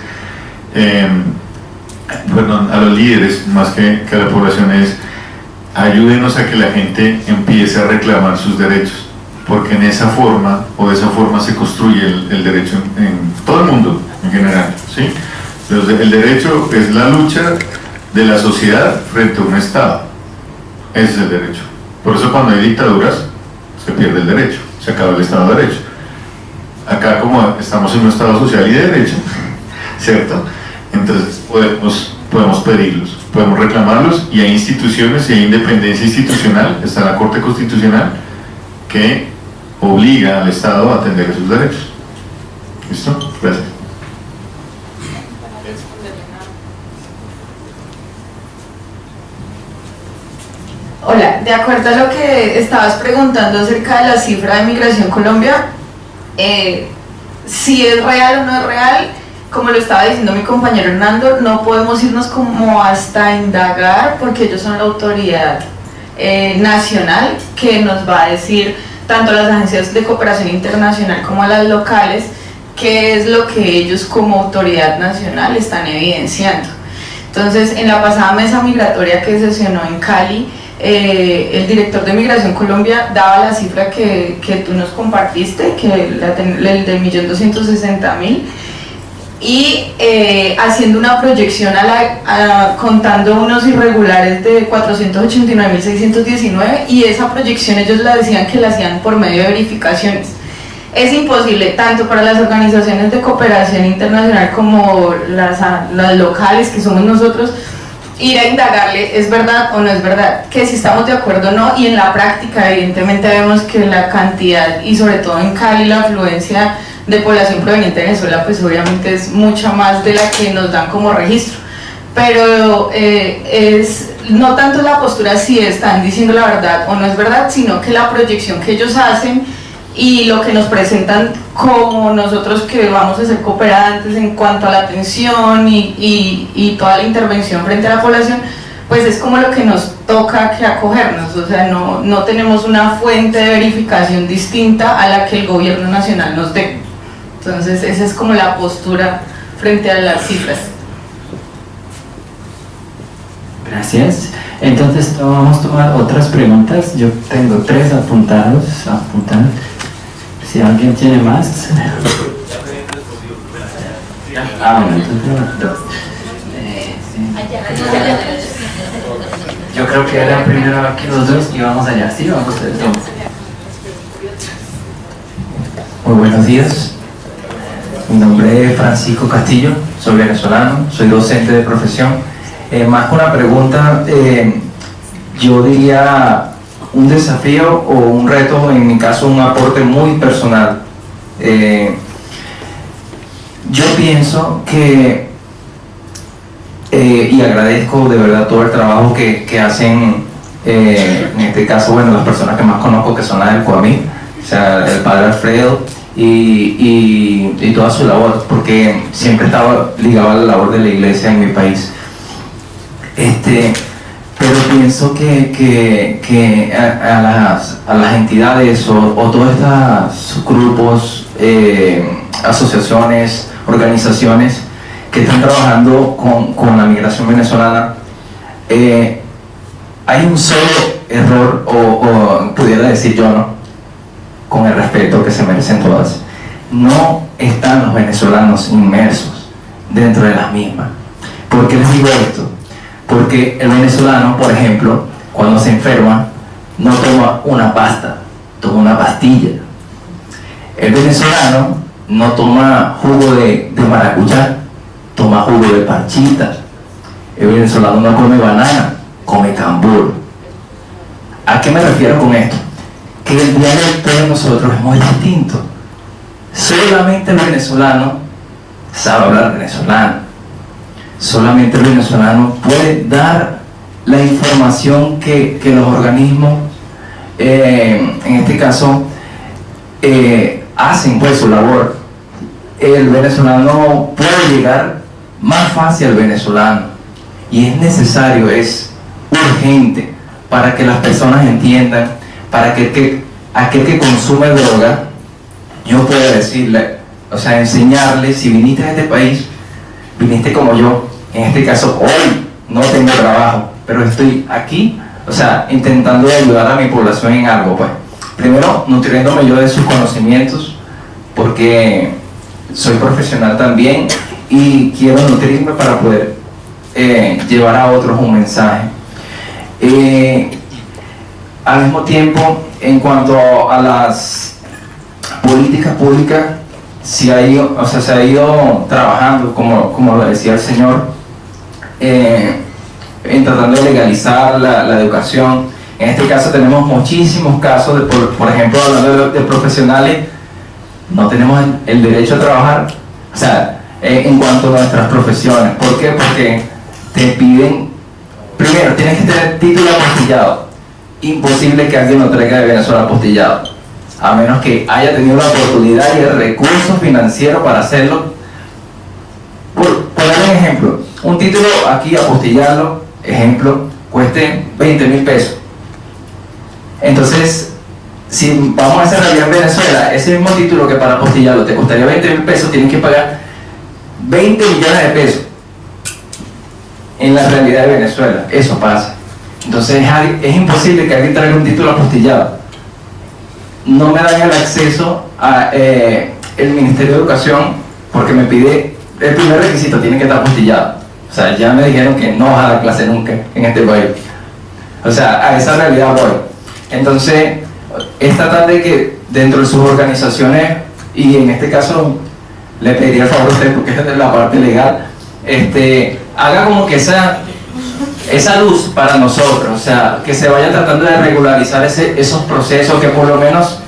perdón, a los líderes más que a la población, es ayúdenos a que la gente empiece a reclamar sus derechos, porque de esa forma se construye el derecho en todo el mundo en general, ¿sí? Entonces, el derecho es la lucha de la sociedad frente a un Estado, ese es el derecho. Por eso cuando hay dictaduras se pierde el derecho, se acaba el Estado de Derecho. Acá, como estamos en un Estado social y de derecho, ¿cierto? Entonces podemos pedirlos, podemos reclamarlos, y hay instituciones y hay independencia institucional, está la Corte Constitucional, que obliga al Estado a atender esos derechos. ¿Listo? Gracias. Hola, de acuerdo a lo que estabas preguntando acerca de la cifra de Migración Colombia, si es real o no es real, como lo estaba diciendo mi compañero Hernando, no podemos irnos como hasta indagar, porque ellos son la autoridad nacional que nos va a decir, tanto a las agencias de cooperación internacional como a las locales, qué es lo que ellos como autoridad nacional están evidenciando. Entonces, en la pasada mesa migratoria que sesionó en Cali, el director de Migración Colombia daba la cifra que tú nos compartiste, que el de 1.260.000, y haciendo una proyección contando unos irregulares de 489.619, y esa proyección ellos la decían que la hacían por medio de verificaciones. Es imposible, tanto para las organizaciones de cooperación internacional como las locales, que somos nosotros, ir a indagarle, ¿es verdad o no es verdad? Que si estamos de acuerdo o no, y en la práctica evidentemente vemos que la cantidad, y sobre todo en Cali, la afluencia de población proveniente de Venezuela, pues obviamente es mucha más de la que nos dan como registro. Pero es no tanto la postura si están diciendo la verdad o no es verdad, sino que la proyección que ellos hacen y lo que nos presentan como nosotros que vamos a ser cooperantes en cuanto a la atención y toda la intervención frente a la población, pues es como lo que nos toca que acogernos, o sea, no tenemos una fuente de verificación distinta a la que el gobierno nacional nos dé. Entonces esa es como la postura frente a las cifras. Gracias. Entonces vamos a tomar otras preguntas. Yo tengo 3 apuntadas. Si alguien tiene más. Bueno, entonces 2. Yo creo que era primero aquí los dos y vamos allá. Sí, vamos a ver. Muy buenos días. Mi nombre es Francisco Castillo, soy venezolano, soy docente de profesión Más que una pregunta, yo diría un desafío o un reto, en mi caso un aporte muy personal. Yo pienso que, y agradezco de verdad todo el trabajo que hacen, en este caso, bueno, las personas que más conozco, que son las del COAMI, o sea, el padre Alfredo y toda su labor, porque siempre estaba ligado a la labor de la iglesia en mi país. Pero pienso que a las entidades o todos estos grupos, asociaciones, organizaciones que están trabajando con la migración venezolana, hay un solo error, o pudiera decir yo, ¿no?, con el respeto que se merecen todas: no están los venezolanos inmersos dentro de las mismas. ¿Por qué les digo esto? Porque el venezolano, por ejemplo, cuando se enferma, no toma una pasta, toma una pastilla. El venezolano no toma jugo de maracuyá, toma jugo de parchita. El venezolano no come banana, come cambur. ¿A qué me refiero con esto? Que el dialecto de nosotros es muy distinto. Solamente el venezolano sabe hablar venezolano. Solamente el venezolano puede dar la información que los organismos, en este caso, hacen pues su labor. El venezolano puede llegar más fácil al venezolano, y es necesario, es urgente, para que las personas entiendan, para que aquel que consume droga, yo pueda decirle, o sea, enseñarle: si viniste a este país, viniste como yo. En este caso, hoy no tengo trabajo, pero estoy aquí, o sea, intentando ayudar a mi población en algo, pues. Primero, nutriéndome yo de sus conocimientos, porque soy profesional también y quiero nutrirme para poder llevar a otros un mensaje. Al mismo tiempo, en cuanto a las políticas públicas, se ha ido trabajando, como lo decía el señor, en tratando de legalizar la educación. En este caso tenemos muchísimos casos, por ejemplo, hablando de profesionales, no tenemos el derecho a trabajar, o sea, en cuanto a nuestras profesiones. ¿Por qué? Porque te piden, primero, tienes que tener título apostillado. Imposible que alguien lo traiga de Venezuela apostillado, a menos que haya tenido la oportunidad y el recurso financiero para hacerlo. Por poner un ejemplo, un título aquí, apostillarlo, ejemplo, cueste 20.000 pesos. Entonces, si vamos a hacer realidad en Venezuela, ese mismo título que para apostillarlo te costaría 20.000 pesos, tienes que pagar 20 millones de pesos. En la realidad de Venezuela, eso pasa. Entonces es imposible que alguien traiga un título apostillado. No me dan el acceso a el Ministerio de Educación, porque me pide, el primer requisito tiene que estar apostillado. O sea, ya me dijeron que no vas a dar clase nunca en este país. O sea, a esa realidad voy. Entonces, es tratar de que dentro de sus organizaciones, y en este caso le pediría el favor a usted, porque es de la parte legal, haga como que esa luz para nosotros, o sea, que se vaya tratando de regularizar esos procesos, que por lo menos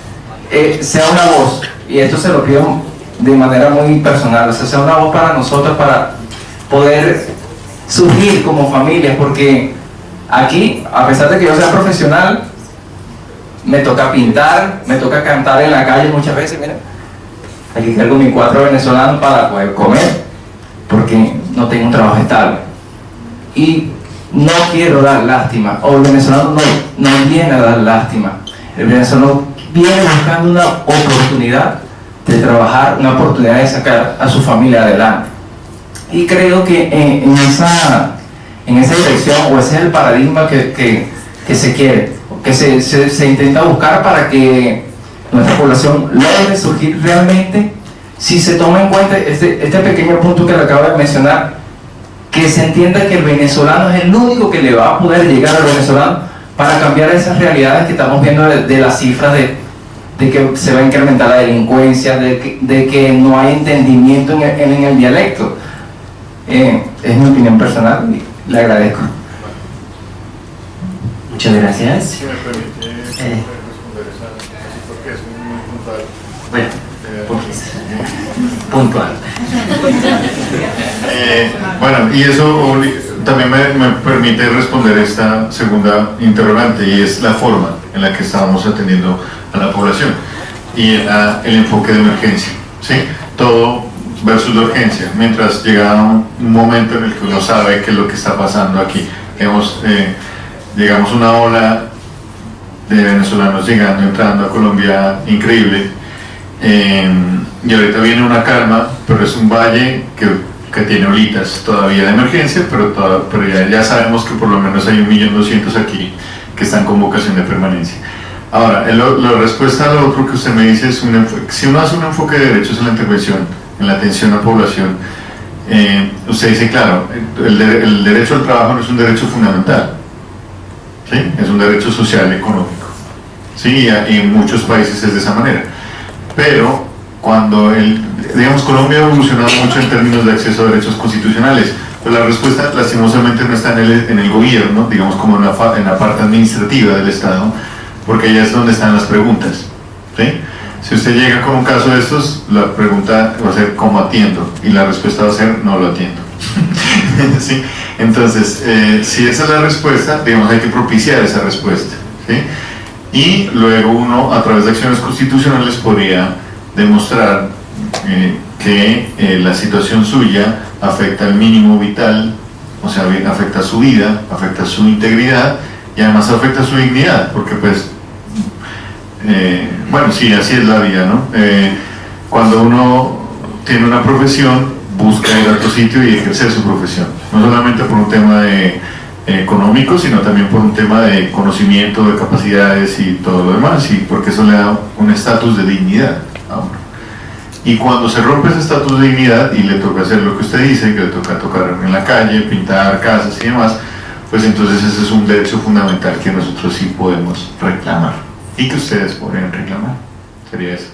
sea una voz, y esto se lo pido de manera muy personal, o sea, sea una voz para nosotros, para poder surgir como familias, porque aquí, a pesar de que yo sea profesional, me toca pintar, me toca cantar en la calle muchas veces. Miren, aquí cargo mis 4 venezolanos para poder comer, porque no tengo un trabajo estable. Y no quiero dar lástima, o el venezolano no viene a dar lástima. El venezolano viene buscando una oportunidad de trabajar, una oportunidad de sacar a su familia adelante. Y creo que en esa dirección, o ese es el paradigma que se quiere, que se intenta buscar para que nuestra población logre surgir realmente, si se toma en cuenta este pequeño punto que le acabo de mencionar, que se entienda que el venezolano es el único que le va a poder llegar al venezolano para cambiar esas realidades que estamos viendo de las cifras de que se va a incrementar la delincuencia, de que no hay entendimiento en el dialecto. Es mi opinión personal. Le agradezco. Muchas gracias. Si me permite responder esa, porque es muy puntual. Bueno, puntual. Bueno, y eso también me permite responder esta segunda interrogante, y es la forma en la que estábamos atendiendo a la población y el enfoque de emergencia, ¿sí? Todo versus la urgencia, mientras llega un momento en el que uno sabe qué es lo que está pasando aquí. Llegamos a una ola de venezolanos entrando a Colombia increíble, y ahorita viene una calma, pero es un valle que tiene olitas todavía de emergencia, pero ya sabemos que por lo menos hay 1.200.000 aquí que están con vocación de permanencia. Ahora, la respuesta a lo otro que usted me dice es si uno hace un enfoque de derechos en la intervención, en la atención a la población, usted dice, claro, el derecho al trabajo no es un derecho fundamental, ¿sí? Es un derecho social, económico, ¿sí? Y en muchos países es de esa manera, pero cuando digamos, Colombia ha evolucionado mucho en términos de acceso a derechos constitucionales, pues la respuesta lastimosamente no está en el gobierno, digamos, como en la parte administrativa del Estado, porque allá es donde están las preguntas, ¿sí? Si usted llega con un caso de estos, la pregunta va a ser ¿cómo atiendo? Y la respuesta va a ser no lo atiendo. ¿Sí? Entonces, si esa es la respuesta, digamos, hay que propiciar esa respuesta, ¿sí? Y luego uno, a través de acciones constitucionales, podría demostrar que la situación suya afecta el mínimo vital, o sea, afecta su vida, afecta su integridad y además afecta su dignidad, porque pues bueno, sí, así es la vida, ¿no? Cuando uno tiene una profesión, busca ir a otro sitio y ejercer su profesión, no solamente por un tema económico, sino también por un tema de conocimiento, de capacidades y todo lo demás, y porque eso le da un estatus de dignidad a uno. Y cuando se rompe ese estatus de dignidad y le toca hacer lo que usted dice, que le toca tocar en la calle, pintar casas y demás, pues entonces ese es un derecho fundamental que nosotros sí podemos reclamar y que ustedes podrían reclamar. Sería eso.